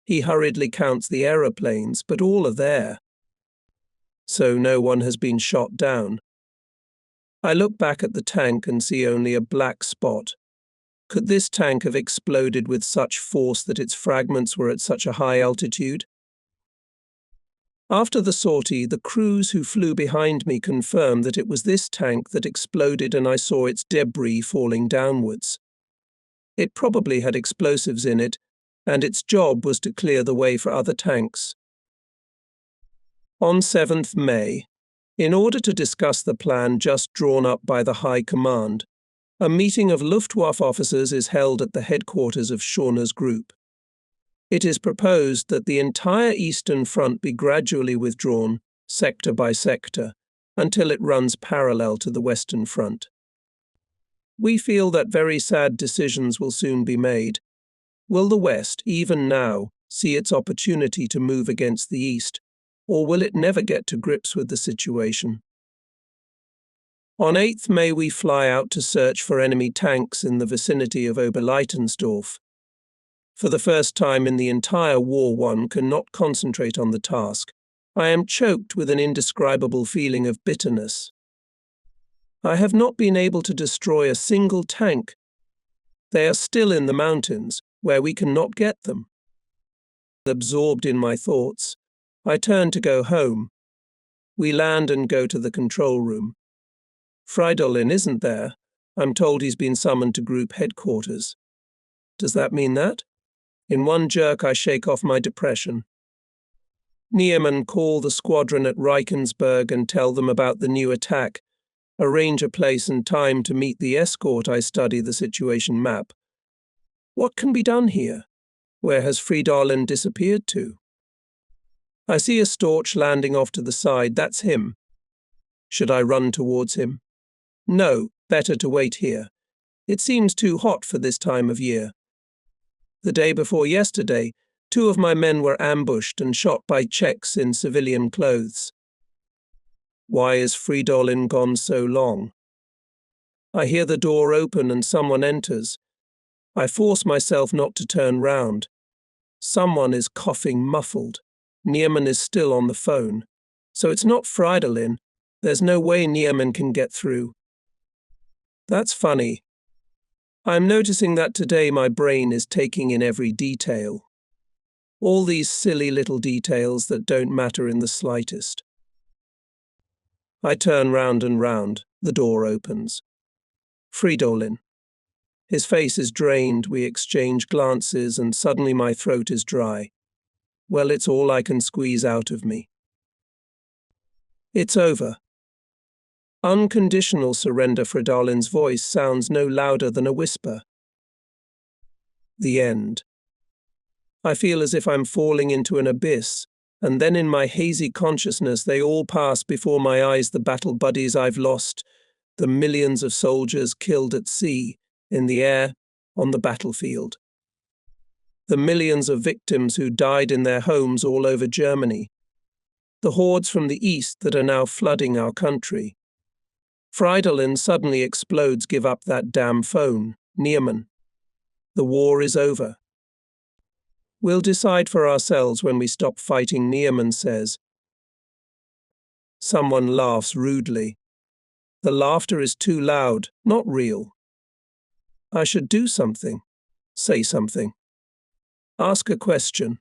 He hurriedly counts the aeroplanes, but all are there. So no one has been shot down. I look back at the tank and see only a black spot. Could this tank have exploded with such force that its fragments were at such a high altitude? After the sortie, the crews who flew behind me confirmed that it was this tank that exploded, and I saw its debris falling downwards. It probably had explosives in it, and its job was to clear the way for other tanks. On 7th May, in order to discuss the plan just drawn up by the High Command, a meeting of Luftwaffe officers is held at the headquarters of Schorner's group. It is proposed that the entire Eastern Front be gradually withdrawn, sector by sector, until it runs parallel to the Western Front. We feel that very sad decisions will soon be made. Will the West, even now, see its opportunity to move against the East, or will it never get to grips with the situation? On 8th May we fly out to search for enemy tanks in the vicinity of Oberleitensdorf. For the first time in the entire war, one cannot concentrate on the task. I am choked with an indescribable feeling of bitterness. I have not been able to destroy a single tank. They are still in the mountains, where we cannot get them. Absorbed in my thoughts, I turn to go home. We land and go to the control room. Fridolin isn't there. I'm told he's been summoned to group headquarters. Does that mean that? In one jerk, I shake off my depression. Neerman call the squadron at Reichensberg and tell them about the new attack. Arrange a place and time to meet the escort. I study the situation map. What can be done here? Where has Fridolin disappeared to? I see a Storch landing off to the side. That's him. Should I run towards him? No, better to wait here. It seems too hot for this time of year. The day before yesterday, 2 of my men were ambushed and shot by Czechs in civilian clothes. Why is Fridolin gone so long? I hear the door open and someone enters. I force myself not to turn round. Someone is coughing muffled. Neerman is still on the phone. So it's not Fridolin. There's no way Neerman can get through. That's funny. I'm noticing that today my brain is taking in every detail. All these silly little details that don't matter in the slightest. I turn round and round. The door opens. Fridolin. His face is drained. We exchange glances and suddenly my throat is dry. Well, it's all I can squeeze out of me. It's over. Unconditional surrender. Fridolin's voice sounds no louder than a whisper. The end. I feel as if I'm falling into an abyss, and then in my hazy consciousness they all pass before my eyes, the battle buddies I've lost, the millions of soldiers killed at sea, in the air, on the battlefield. The millions of victims who died in their homes all over Germany. The hordes from the east that are now flooding our country. Fridolin suddenly explodes. Give up that damn phone. Neerman. The war is over. We'll decide for ourselves when we stop fighting, Neerman says. Someone laughs rudely. The laughter is too loud, not real. I should do something. Say something. Ask a question.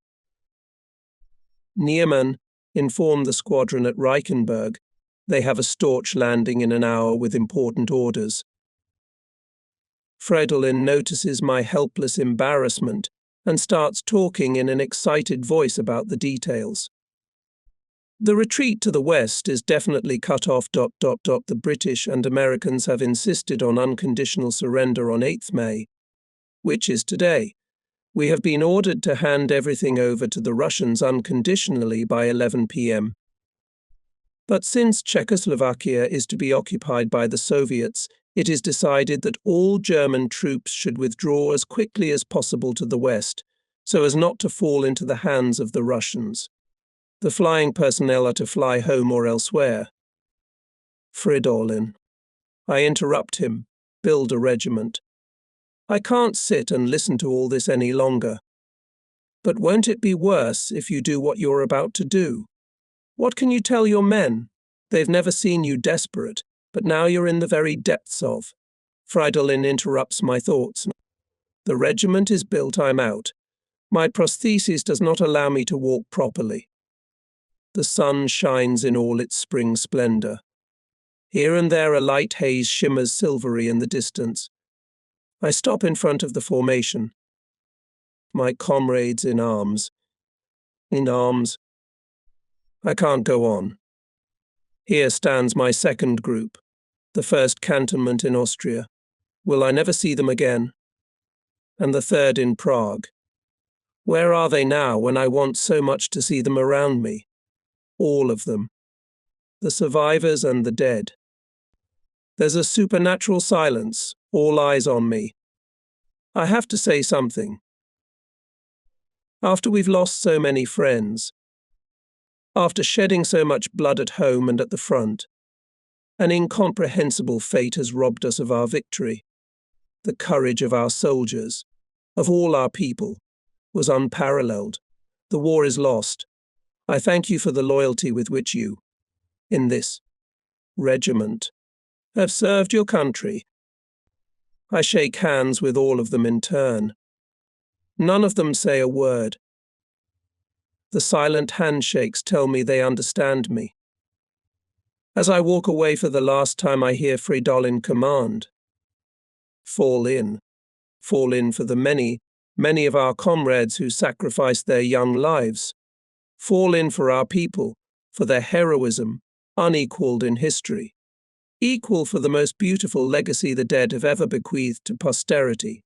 Neerman, inform the squadron at Reichenberg. They have a Storch landing in an hour with important orders. Fridolin notices my helpless embarrassment and starts talking in an excited voice about the details. The retreat to the west is definitely cut off. The British and Americans have insisted on unconditional surrender on 8th May, which is today. We have been ordered to hand everything over to the Russians unconditionally by 11 p.m. But since Czechoslovakia is to be occupied by the Soviets, it is decided that all German troops should withdraw as quickly as possible to the west, so as not to fall into the hands of the Russians. The flying personnel are to fly home or elsewhere. Fridolin. I interrupt him. Build a regiment. I can't sit and listen to all this any longer. But won't it be worse if you do what you're about to do? What can you tell your men? They've never seen you desperate, but now you're in the very depths of. Fridolin interrupts my thoughts. The regiment is built, I'm out. My prosthesis does not allow me to walk properly. The sun shines in all its spring splendor. Here and there a light haze shimmers silvery in the distance. I stop in front of the formation. My comrades in arms. In arms. I can't go on. Here stands my second group, the first cantonment in Austria. Will I never see them again? And the third in Prague. Where are they now when I want so much to see them around me? All of them. The survivors and the dead. There's a supernatural silence, all eyes on me. I have to say something. After we've lost so many friends, after shedding so much blood at home and at the front, an incomprehensible fate has robbed us of our victory. The courage of our soldiers, of all our people, was unparalleled. The war is lost. I thank you for the loyalty with which you, in this regiment, have served your country. I shake hands with all of them in turn. None of them say a word. The silent handshakes tell me they understand me. As I walk away for the last time, I hear Fridolin command. Fall in. Fall in for the many, many of our comrades who sacrificed their young lives. Fall in for our people, for their heroism, unequaled in history. Equal for the most beautiful legacy the dead have ever bequeathed to posterity.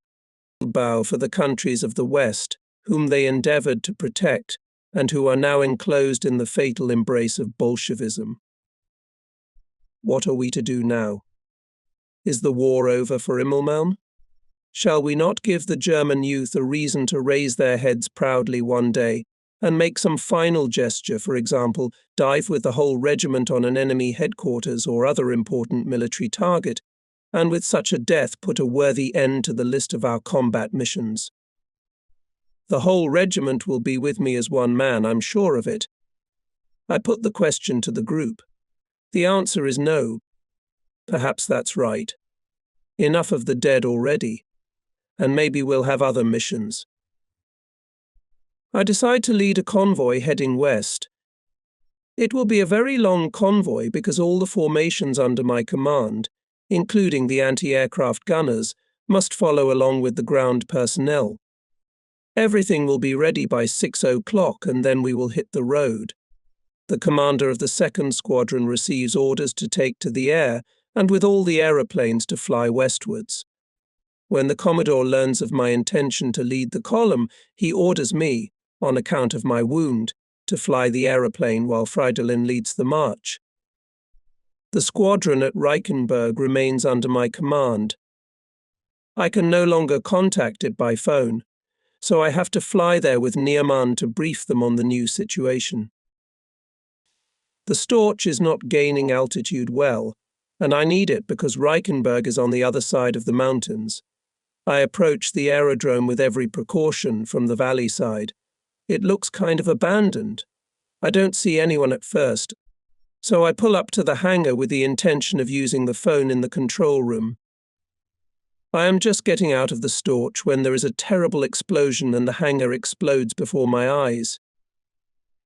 Bow for the countries of the West, whom they endeavored to protect, and who are now enclosed in the fatal embrace of Bolshevism. What are we to do now? Is the war over for Immelmann? Shall we not give the German youth a reason to raise their heads proudly one day, and make some final gesture, for example, dive with the whole regiment on an enemy headquarters or other important military target, and with such a death put a worthy end to the list of our combat missions? The whole regiment will be with me as one man, I'm sure of it. I put the question to the group. The answer is no. Perhaps that's right. Enough of the dead already, and maybe we'll have other missions. I decide to lead a convoy heading west. It will be a very long convoy because all the formations under my command, including the anti-aircraft gunners, must follow along with the ground personnel. Everything will be ready by 6 o'clock and then we will hit the road. The commander of the 2nd Squadron receives orders to take to the air and with all the aeroplanes to fly westwards. When the Commodore learns of my intention to lead the column, he orders me, on account of my wound, to fly the aeroplane while Fridolin leads the march. The squadron at Reichenberg remains under my command. I can no longer contact it by phone, so I have to fly there with Niemann to brief them on the new situation. The Storch is not gaining altitude well, and I need it because Reichenberg is on the other side of the mountains. I approach the aerodrome with every precaution from the valley side. It looks kind of abandoned. I don't see anyone at first, so I pull up to the hangar with the intention of using the phone in the control room. I am just getting out of the Storch when there is a terrible explosion and the hangar explodes before my eyes.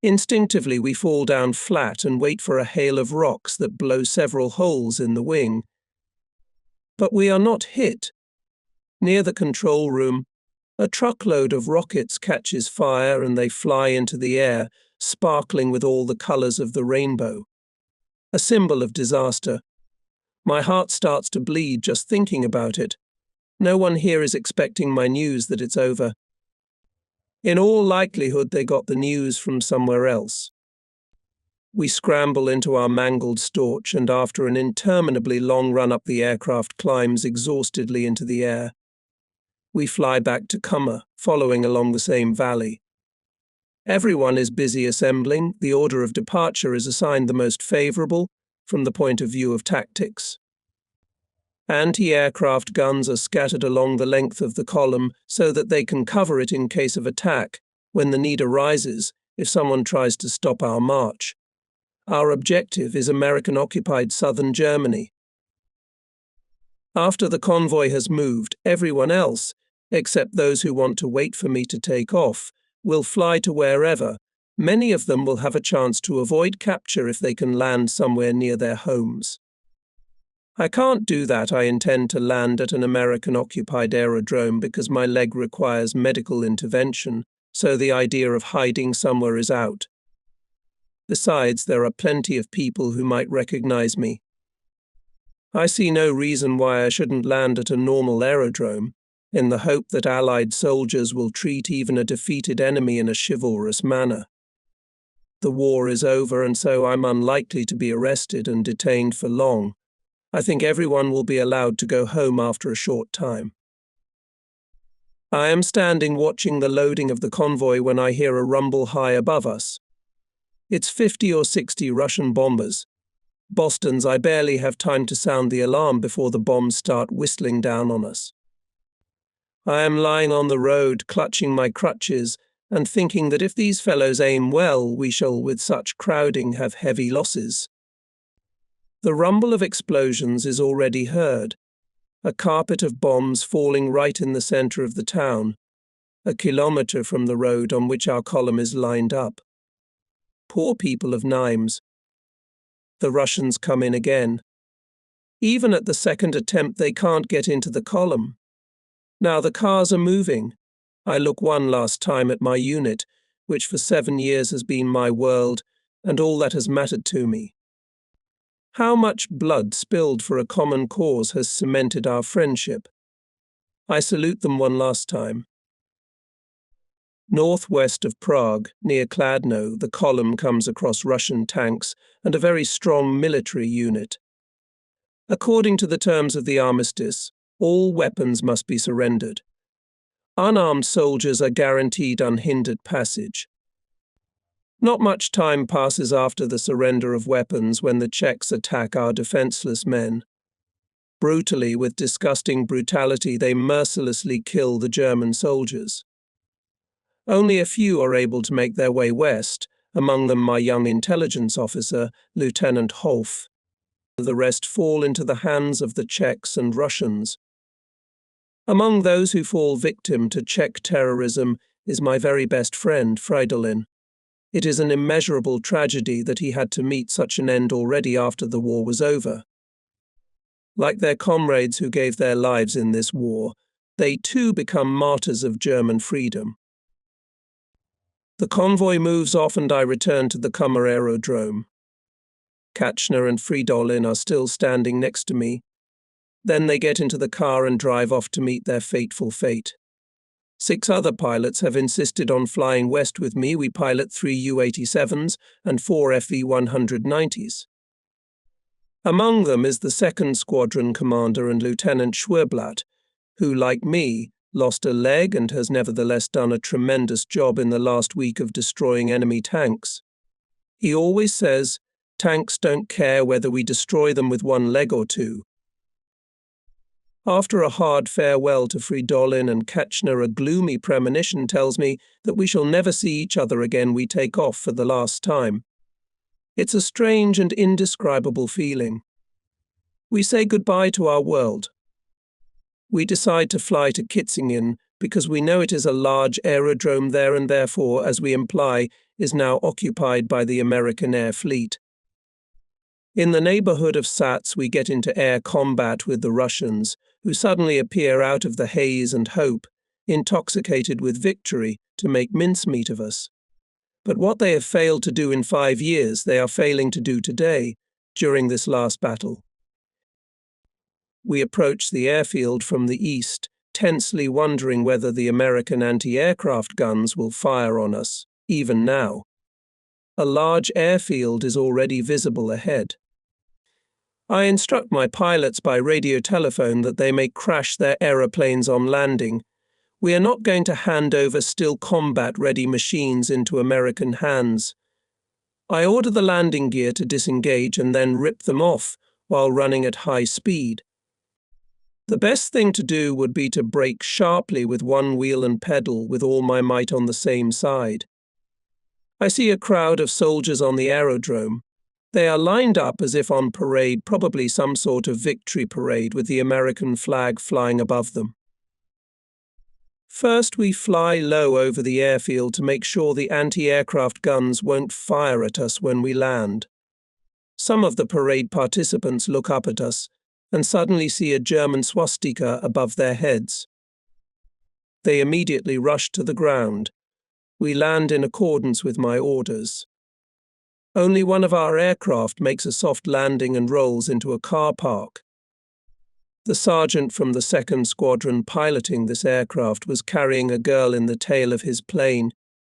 Instinctively, we fall down flat and wait for a hail of rocks that blow several holes in the wing. But we are not hit. Near the control room, A truckload of rockets catches fire and they fly into the air, sparkling with all the colors of the rainbow. A symbol of disaster. My heart starts to bleed just thinking about it. No one here is expecting my news that it's over. In all likelihood, they got the news from somewhere else. We scramble into our mangled Storch, and after an interminably long run up, the aircraft climbs exhaustedly into the air. We fly back to Cummer, following along the same valley. Everyone is busy assembling. The order of departure is assigned the most favorable from the point of view of tactics. Anti-aircraft guns are scattered along the length of the column so that they can cover it in case of attack when the need arises if someone tries to stop our march. Our objective is American-occupied southern Germany. After the convoy has moved, everyone else, except those who want to wait for me to take off, will fly to wherever. Many of them will have a chance to avoid capture if they can land somewhere near their homes. I can't do that. I intend to land at an American-occupied aerodrome because my leg requires medical intervention, so the idea of hiding somewhere is out. Besides, there are plenty of people who might recognize me. I see no reason why I shouldn't land at a normal aerodrome, in the hope that Allied soldiers will treat even a defeated enemy in a chivalrous manner. The war is over, and so I'm unlikely to be arrested and detained for long. I think everyone will be allowed to go home after a short time. I am standing watching the loading of the convoy when I hear a rumble high above us. It's 50 or 60 Russian bombers. Boston's. I barely have time to sound the alarm before the bombs start whistling down on us. I am lying on the road, clutching my crutches, and thinking that if these fellows aim well, we shall, with such crowding, have heavy losses. The rumble of explosions is already heard, a carpet of bombs falling right in the center of the town, a kilometer from the road on which our column is lined up. Poor people of Nimes. The Russians come in again. Even at the second attempt, they can't get into the column. Now the cars are moving. I look one last time at my unit, which for 7 years has been my world and all that has mattered to me. How much blood spilled for a common cause has cemented our friendship. I salute them one last time. Northwest of Prague, near Kladno, the column comes across Russian tanks and a very strong military unit. According to the terms of the armistice, all weapons must be surrendered. Unarmed soldiers are guaranteed unhindered passage. Not much time passes after the surrender of weapons when the Czechs attack our defenseless men. Brutally, with disgusting brutality, they mercilessly kill the German soldiers. Only a few are able to make their way west, among them my young intelligence officer, Lieutenant Hof. The rest fall into the hands of the Czechs and Russians. Among those who fall victim to Czech terrorism is my very best friend, Fridolin. It is an immeasurable tragedy that he had to meet such an end already after the war was over. Like their comrades who gave their lives in this war, they too become martyrs of German freedom. The convoy moves off and I return to the Cummer aerodrome. Katchner and Fridolin are still standing next to me. Then they get into the car and drive off to meet their fateful fate. 6 other pilots have insisted on flying west with me. We pilot 3 U-87s and 4 FV-190s. Among them is the 2nd Squadron Commander and Lieutenant Schwerblatt, who, like me, lost a leg and has nevertheless done a tremendous job in the last week of destroying enemy tanks. He always says, tanks don't care whether we destroy them with 1 leg or 2. After a hard farewell to Fridolin and Katchner, a gloomy premonition tells me that we shall never see each other again. We take off for the last time. It's a strange and indescribable feeling. We say goodbye to our world. We decide to fly to Kitzingen because we know it is a large aerodrome there and therefore, as we imply, is now occupied by the American Air Fleet. In the neighborhood of Sats, we get into air combat with the Russians, who suddenly appear out of the haze and hope, intoxicated with victory, to make mincemeat of us. But what they have failed to do in 5 years, they are failing to do today, during this last battle. We approach the airfield from the east, tensely wondering whether the American anti-aircraft guns will fire on us, even now. A large airfield is already visible ahead. I instruct my pilots by radio telephone that they may crash their aeroplanes on landing. We are not going to hand over still combat-ready machines into American hands. I order the landing gear to disengage and then rip them off while running at high speed. The best thing to do would be to brake sharply with one wheel and pedal with all my might on the same side. I see a crowd of soldiers on the aerodrome. They are lined up as if on parade, probably some sort of victory parade with the American flag flying above them. First, we fly low over the airfield to make sure the anti-aircraft guns won't fire at us when we land. Some of the parade participants look up at us and suddenly see a German swastika above their heads. They immediately rush to the ground. We land in accordance with my orders. Only one of our aircraft makes a soft landing and rolls into a car park. The sergeant from the 2nd Squadron piloting this aircraft was carrying a girl in the tail of his plane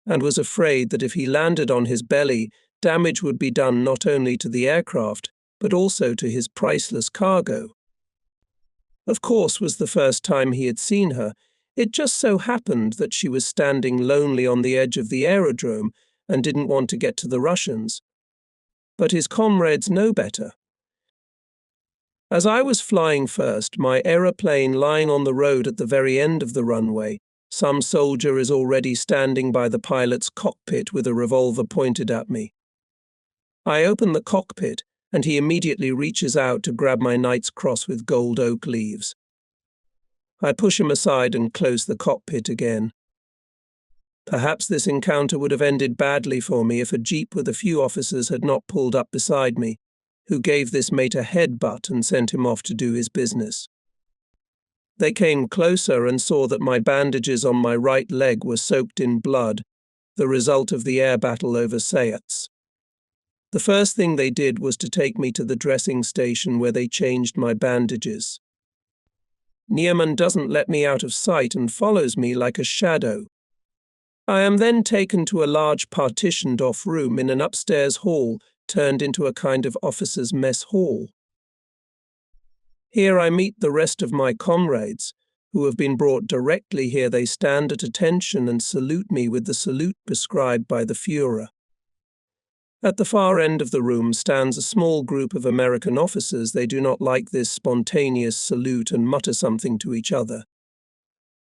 and was afraid that if he landed on his belly, damage would be done not only to the aircraft, but also to his priceless cargo. Of course, was the first time he had seen her. It just so happened that she was standing lonely on the edge of the aerodrome and didn't want to get to the Russians. But his comrades know better. As I was flying first, my aeroplane lying on the road at the very end of the runway, some soldier is already standing by the pilot's cockpit with a revolver pointed at me. I open the cockpit, and he immediately reaches out to grab my Knight's Cross with gold oak leaves. I push him aside and close the cockpit again. Perhaps this encounter would have ended badly for me if a jeep with a few officers had not pulled up beside me, who gave this mate a headbutt and sent him off to do his business. They came closer and saw that my bandages on my right leg were soaked in blood, the result of the air battle over Sayats. The first thing they did was to take me to the dressing station where they changed my bandages. Niemann doesn't let me out of sight and follows me like a shadow. I am then taken to a large partitioned-off room in an upstairs hall turned into a kind of officers' mess hall. Here I meet the rest of my comrades, who have been brought directly here. They stand at attention and salute me with the salute prescribed by the Führer. At the far end of the room stands a small group of American officers. They do not like this spontaneous salute and mutter something to each other.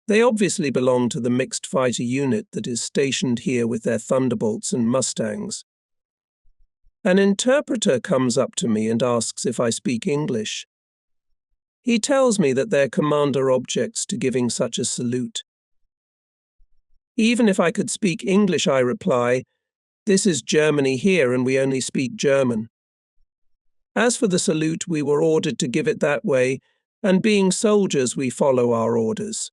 They obviously belong to the mixed fighter unit that is stationed here with their Thunderbolts and Mustangs. An interpreter comes up to me and asks if I speak English. He tells me that their commander objects to giving such a salute. Even if I could speak English, I reply, "This is Germany here and we only speak German." As for the salute, we were ordered to give it that way, and being soldiers, we follow our orders.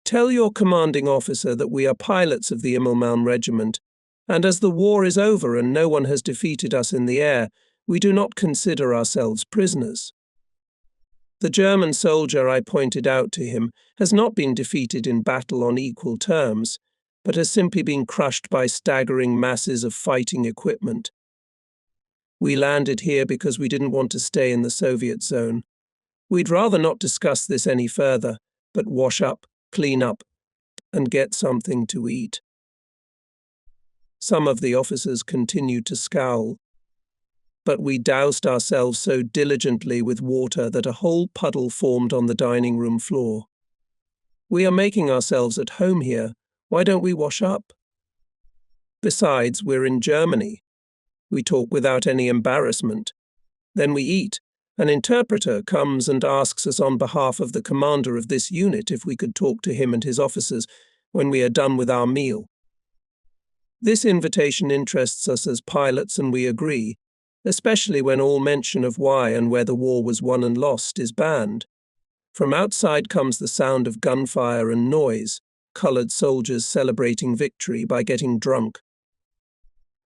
Tell your commanding officer that we are pilots of the Immelmann Regiment, and as the war is over and no one has defeated us in the air, we do not consider ourselves prisoners. The German soldier, I pointed out to him, has not been defeated in battle on equal terms, but has simply been crushed by staggering masses of fighting equipment. We landed here because we didn't want to stay in the Soviet zone. We'd rather not discuss this any further, but wash up, clean up, and get something to eat. Some of the officers continued to scowl, but we doused ourselves so diligently with water that a whole puddle formed on the dining room floor. We are making ourselves at home here. Why don't we wash up? Besides, we're in Germany. We talk without any embarrassment. Then we eat. An interpreter comes and asks us on behalf of the commander of this unit if we could talk to him and his officers when we are done with our meal. This invitation interests us as pilots, and we agree, especially when all mention of why and where the war was won and lost is banned. From outside comes the sound of gunfire and noise, colored soldiers celebrating victory by getting drunk.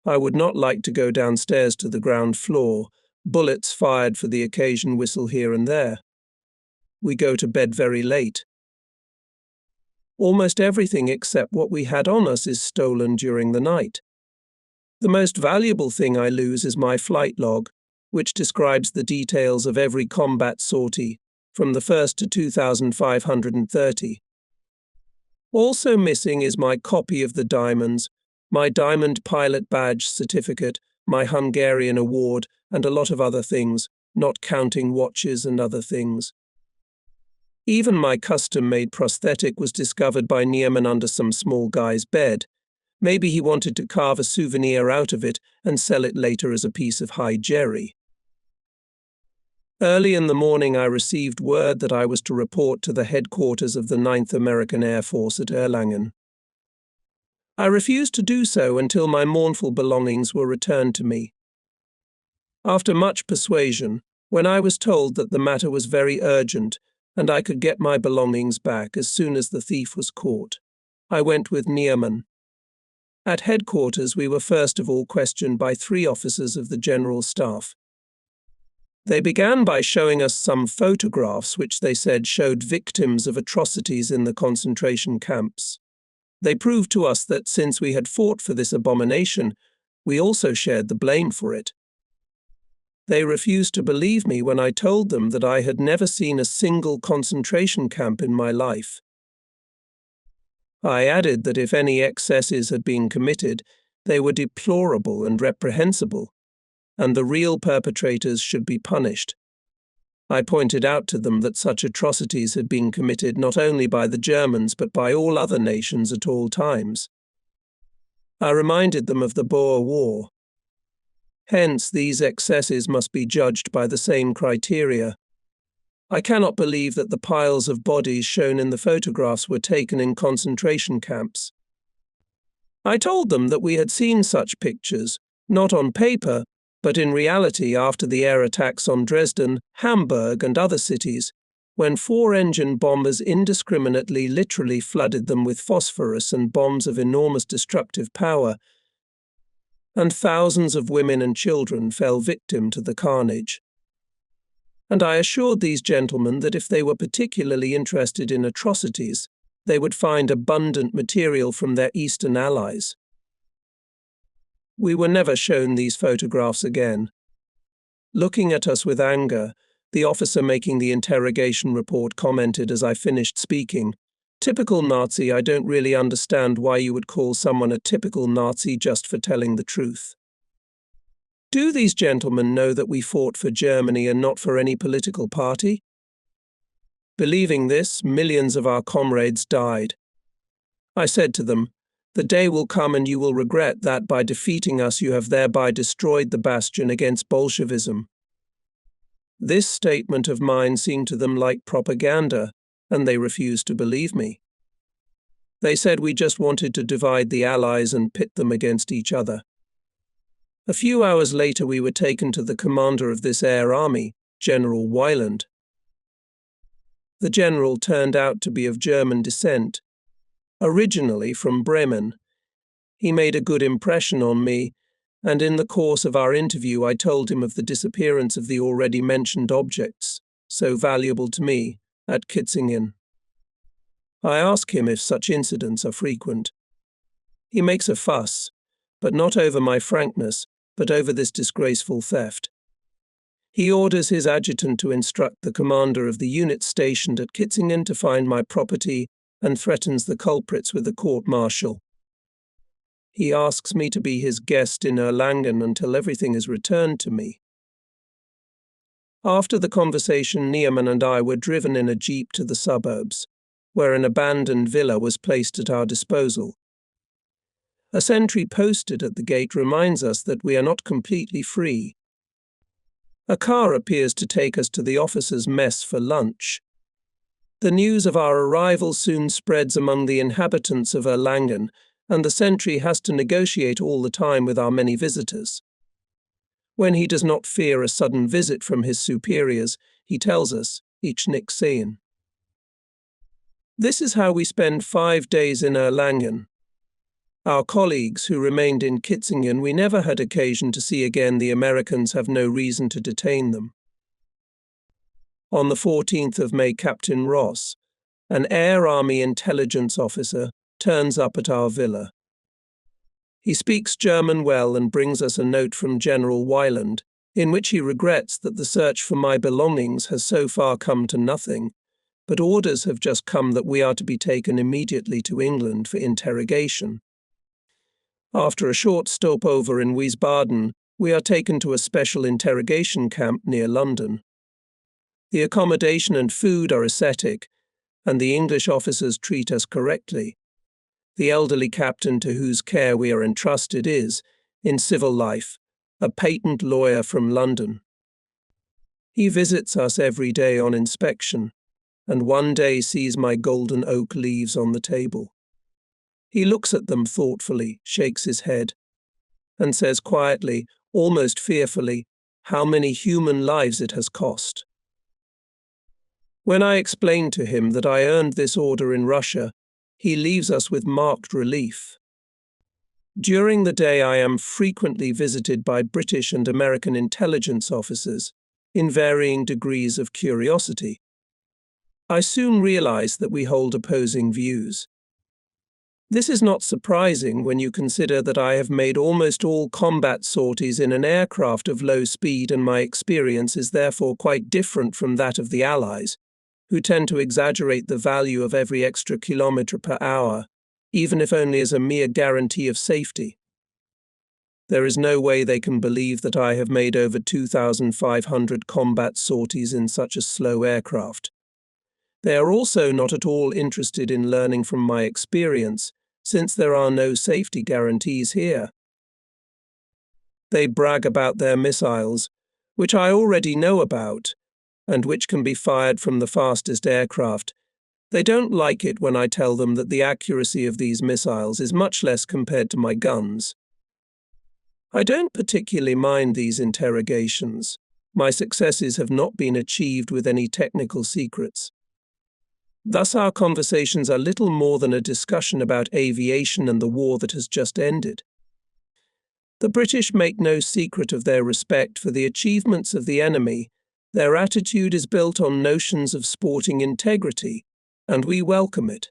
I would not like to go downstairs to the ground floor. Bullets fired for the occasion whistle here and there. We go to bed very late. Almost everything except what we had on us is stolen during the night. The most valuable thing I lose is my flight log, which describes the details of every combat sortie, from the first to 2,530. Also missing is my copy of the diamonds, my diamond pilot badge certificate, my Hungarian award, and a lot of other things, not counting watches and other things. Even my custom-made prosthetic was discovered by Neiman under some small guy's bed. Maybe he wanted to carve a souvenir out of it and sell it later as a piece of high jerry. Early in the morning I received word that I was to report to the headquarters of the 9th American Air Force at Erlangen. I refused to do so until my mournful belongings were returned to me. After much persuasion, when I was told that the matter was very urgent and I could get my belongings back as soon as the thief was caught, I went with Neiman. At headquarters we were first of all questioned by 3 officers of the General Staff. They began by showing us some photographs which they said showed victims of atrocities in the concentration camps. They proved to us that since we had fought for this abomination, we also shared the blame for it. They refused to believe me when I told them that I had never seen a single concentration camp in my life. I added that if any excesses had been committed, they were deplorable and reprehensible, and the real perpetrators should be punished. I pointed out to them that such atrocities had been committed not only by the Germans but by all other nations at all times. I reminded them of the Boer War. Hence, these excesses must be judged by the same criteria. I cannot believe that the piles of bodies shown in the photographs were taken in concentration camps. I told them that we had seen such pictures, not on paper, but in reality after the air attacks on Dresden, Hamburg, and other cities, when 4-engine bombers indiscriminately literally flooded them with phosphorus and bombs of enormous destructive power, and thousands of women and children fell victim to the carnage. And I assured these gentlemen that if they were particularly interested in atrocities, they would find abundant material from their Eastern allies. We were never shown these photographs again. Looking at us with anger, the officer making the interrogation report commented as I finished speaking, "Typical Nazi, I don't really understand why you would call someone a typical Nazi just for telling the truth. Do these gentlemen know that we fought for Germany and not for any political party?" Believing this, millions of our comrades died. I said to them, "The day will come and you will regret that by defeating us you have thereby destroyed the bastion against Bolshevism." This statement of mine seemed to them like propaganda, and they refused to believe me. They said we just wanted to divide the Allies and pit them against each other. A few hours later we were taken to the commander of this air army, General Wieland. The general turned out to be of German descent, originally from Bremen. He made a good impression on me, and in the course of our interview I told him of the disappearance of the already mentioned objects, so valuable to me, at Kitzingen. I ask him if such incidents are frequent. He makes a fuss, but not over my frankness, but over this disgraceful theft. He orders his adjutant to instruct the commander of the unit stationed at Kitzingen to find my property and threatens the culprits with a court-martial. He asks me to be his guest in Erlangen until everything is returned to me. After the conversation, Neiman and I were driven in a jeep to the suburbs, where an abandoned villa was placed at our disposal. A sentry posted at the gate reminds us that we are not completely free. A car appears to take us to the officers' mess for lunch. The news of our arrival soon spreads among the inhabitants of Erlangen, and the sentry has to negotiate all the time with our many visitors. When he does not fear a sudden visit from his superiors, he tells us, "Ich nick sehen." This is how we spend 5 days in Erlangen. Our colleagues who remained in Kitzingen we never had occasion to see again. The Americans have no reason to detain them. On the 14th of May, Captain Ross, an Air Army intelligence officer, turns up at our villa. He speaks German well and brings us a note from General Weiland, in which he regrets that the search for my belongings has so far come to nothing, but orders have just come that we are to be taken immediately to England for interrogation. After a short stopover in Wiesbaden, we are taken to a special interrogation camp near London. The accommodation and food are ascetic, and the English officers treat us correctly. The elderly captain to whose care we are entrusted is, in civil life, a patent lawyer from London. He visits us every day on inspection, and one day sees my golden oak leaves on the table. He looks at them thoughtfully, shakes his head, and says quietly, almost fearfully, how many human lives it has cost. When I explain to him that I earned this order in Russia, he leaves us with marked relief. During the day I am frequently visited by British and American intelligence officers, in varying degrees of curiosity. I soon realize that we hold opposing views. This is not surprising when you consider that I have made almost all combat sorties in an aircraft of low speed, and my experience is therefore quite different from that of the Allies, who tend to exaggerate the value of every extra kilometre per hour, even if only as a mere guarantee of safety. There is no way they can believe that I have made over 2,500 combat sorties in such a slow aircraft. They are also not at all interested in learning from my experience, since there are no safety guarantees here. They brag about their missiles, which I already know about, and which can be fired from the fastest aircraft. They don't like it when I tell them that the accuracy of these missiles is much less compared to my guns. I don't particularly mind these interrogations. My successes have not been achieved with any technical secrets. Thus our conversations are little more than a discussion about aviation and the war that has just ended. The British make no secret of their respect for the achievements of the enemy. Their attitude is built on notions of sporting integrity, and we welcome it.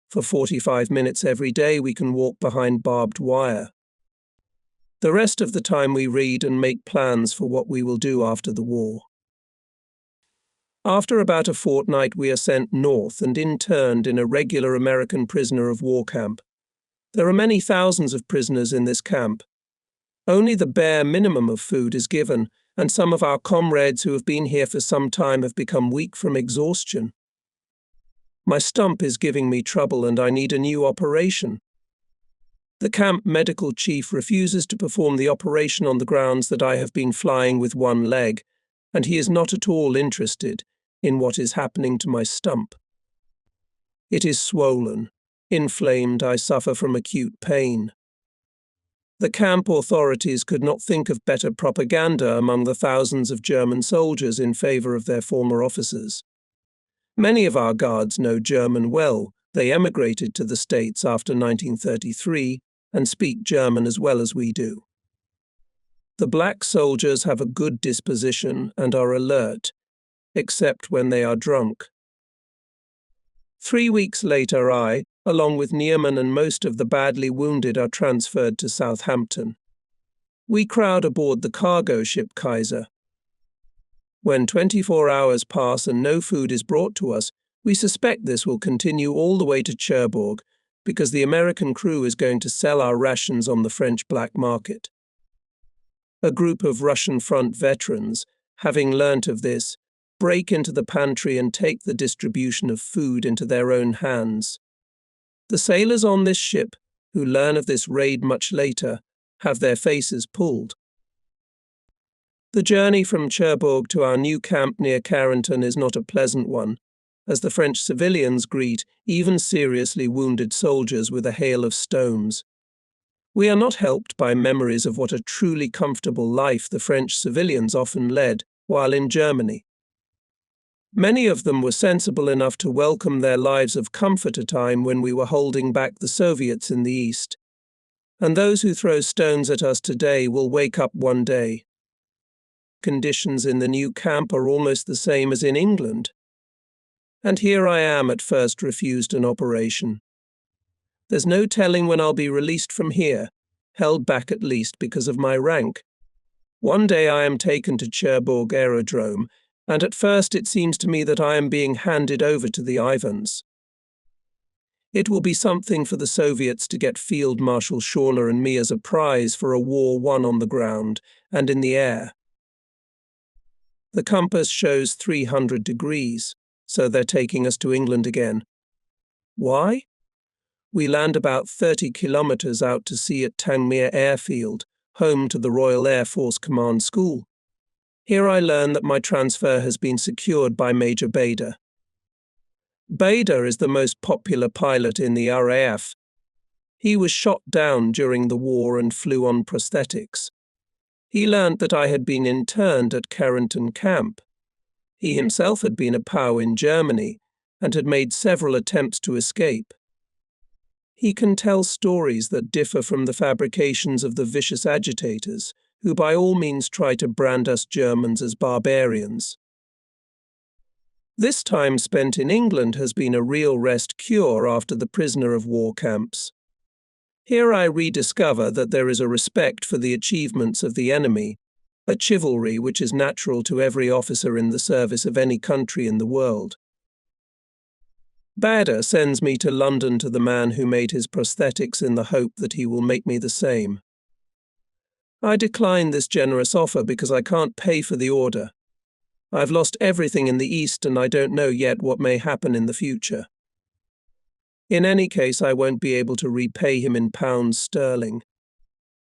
For 45 minutes every day we can walk behind barbed wire. The rest of the time we read and make plans for what we will do after the war. After about a fortnight we are sent north and interned in a regular American prisoner of war camp. There are many thousands of prisoners in this camp. Only the bare minimum of food is given, and some of our comrades who have been here for some time have become weak from exhaustion. My stump is giving me trouble and I need a new operation. The camp medical chief refuses to perform the operation on the grounds that I have been flying with one leg, and he is not at all interested in what is happening to my stump. It is swollen, inflamed. I suffer from acute pain. The camp authorities could not think of better propaganda among the thousands of German soldiers in favor of their former officers. Many of our guards know German well. They emigrated to the States after 1933 and speak German as well as we do. The black soldiers have a good disposition and are alert, except when they are drunk. 3 weeks later I, along with Nierman and most of the badly wounded, are transferred to Southampton. We crowd aboard the cargo ship Kaiser. When 24 hours pass and no food is brought to us, we suspect this will continue all the way to Cherbourg, because the American crew is going to sell our rations on the French black market. A group of Russian front veterans, having learnt of this, break into the pantry and take the distribution of food into their own hands. The sailors on this ship, who learn of this raid much later, have their faces pulled. The journey from Cherbourg to our new camp near Carrington is not a pleasant one, as the French civilians greet even seriously wounded soldiers with a hail of stones. We are not helped by memories of what a truly comfortable life the French civilians often led while in Germany. Many of them were sensible enough to welcome their lives of comfort a time when we were holding back the Soviets in the East. And those who throw stones at us today will wake up one day. Conditions in the new camp are almost the same as in England. And here I am at first refused an operation. There's no telling when I'll be released from here, held back at least because of my rank. One day I am taken to Cherbourg Aerodrome, and at first it seems to me that I am being handed over to the Ivans. It will be something for the Soviets to get Field Marshal Schorler and me as a prize for a war won on the ground and in the air. The compass shows 300 degrees, so they're taking us to England again. Why? We land about 30 kilometers out to sea at Tangmere Airfield, home to the Royal Air Force Command School. Here I learn that my transfer has been secured by Major Bader. Bader is the most popular pilot in the RAF. He was shot down during the war and flew on prosthetics. He learned that I had been interned at Carrington Camp. He himself had been a POW in Germany and had made several attempts to escape. He can tell stories that differ from the fabrications of the vicious agitators, who by all means try to brand us Germans as barbarians. This time spent in England has been a real rest cure after the prisoner of war camps. Here I rediscover that there is a respect for the achievements of the enemy, a chivalry which is natural to every officer in the service of any country in the world. Bader sends me to London to the man who made his prosthetics in the hope that he will make me the same. I decline this generous offer because I can't pay for the order. I've lost everything in the East and I don't know yet what may happen in the future. In any case, I won't be able to repay him in pounds sterling.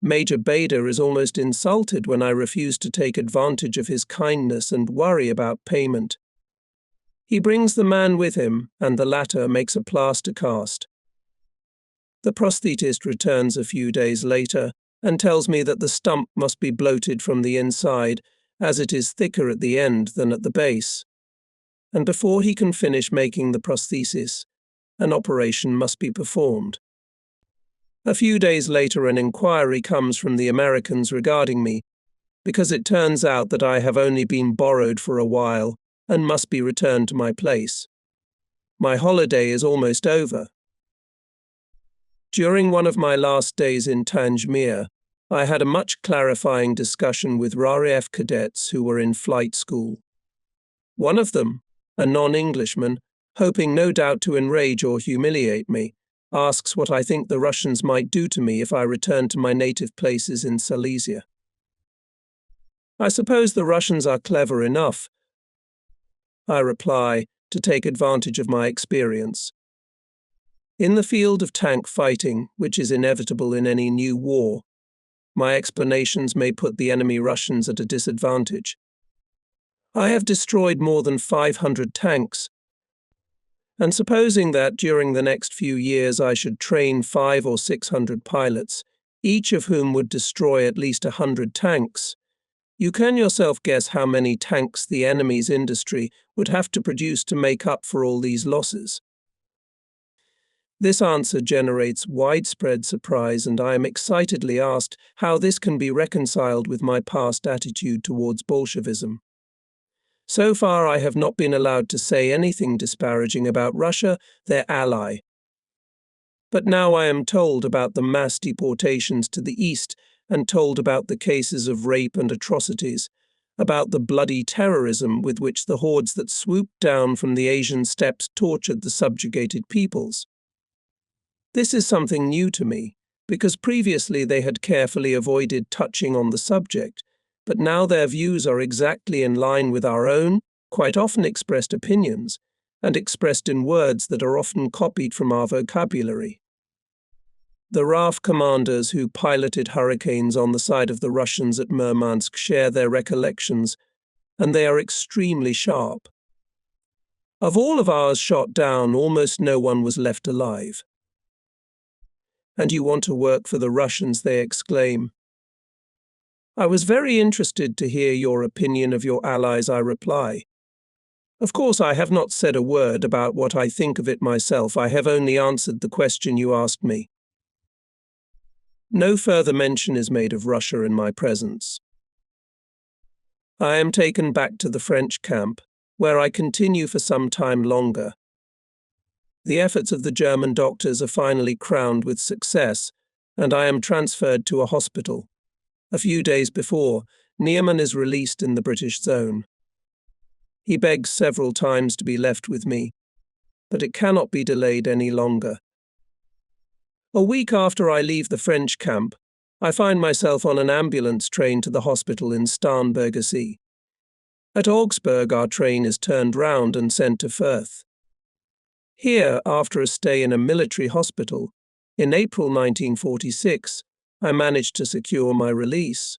Major Bader is almost insulted when I refuse to take advantage of his kindness and worry about payment. He brings the man with him, and the latter makes a plaster cast. The prosthetist returns a few days later and tells me that the stump must be bloated from the inside, as it is thicker at the end than at the base. And before he can finish making the prosthesis, an operation must be performed. A few days later, an inquiry comes from the Americans regarding me, because it turns out that I have only been borrowed for a while and must be returned to my place. My holiday is almost over. During one of my last days in Tangmere, I had a much clarifying discussion with RAF cadets who were in flight school. One of them, a non-Englishman, hoping no doubt to enrage or humiliate me, asks what I think the Russians might do to me if I return to my native places in Silesia. I suppose the Russians are clever enough, I reply, to take advantage of my experience. In the field of tank fighting, which is inevitable in any new war, my explanations may put the enemy Russians at a disadvantage. I have destroyed more than 500 tanks, and supposing that during the next few years I should train 500 or 600 pilots, each of whom would destroy at least 100 tanks, you can yourself guess how many tanks the enemy's industry would have to produce to make up for all these losses. This answer generates widespread surprise, and I am excitedly asked how this can be reconciled with my past attitude towards Bolshevism. So far, I have not been allowed to say anything disparaging about Russia, their ally. But now I am told about the mass deportations to the east and told about the cases of rape and atrocities, about the bloody terrorism with which the hordes that swooped down from the Asian steppes tortured the subjugated peoples. This is something new to me, because previously they had carefully avoided touching on the subject, but now their views are exactly in line with our own, quite often expressed opinions, and expressed in words that are often copied from our vocabulary. The RAF commanders who piloted hurricanes on the side of the Russians at Murmansk share their recollections, and they are extremely sharp. Of all of ours shot down, almost no one was left alive. And you want to work for the Russians, they exclaim. I was very interested to hear your opinion of your allies, I reply. Of course, I have not said a word about what I think of it myself. I have only answered the question you asked me. No further mention is made of Russia in my presence. I am taken back to the French camp, where I continue for some time longer. The efforts of the German doctors are finally crowned with success, and I am transferred to a hospital. A few days before, Neerman is released in the British zone. He begs several times to be left with me, but it cannot be delayed any longer. A week after I leave the French camp, I find myself on an ambulance train to the hospital in Starnberger See. At Augsburg, our train is turned round and sent to Fürth. Here, after a stay in a military hospital, in April 1946, I managed to secure my release.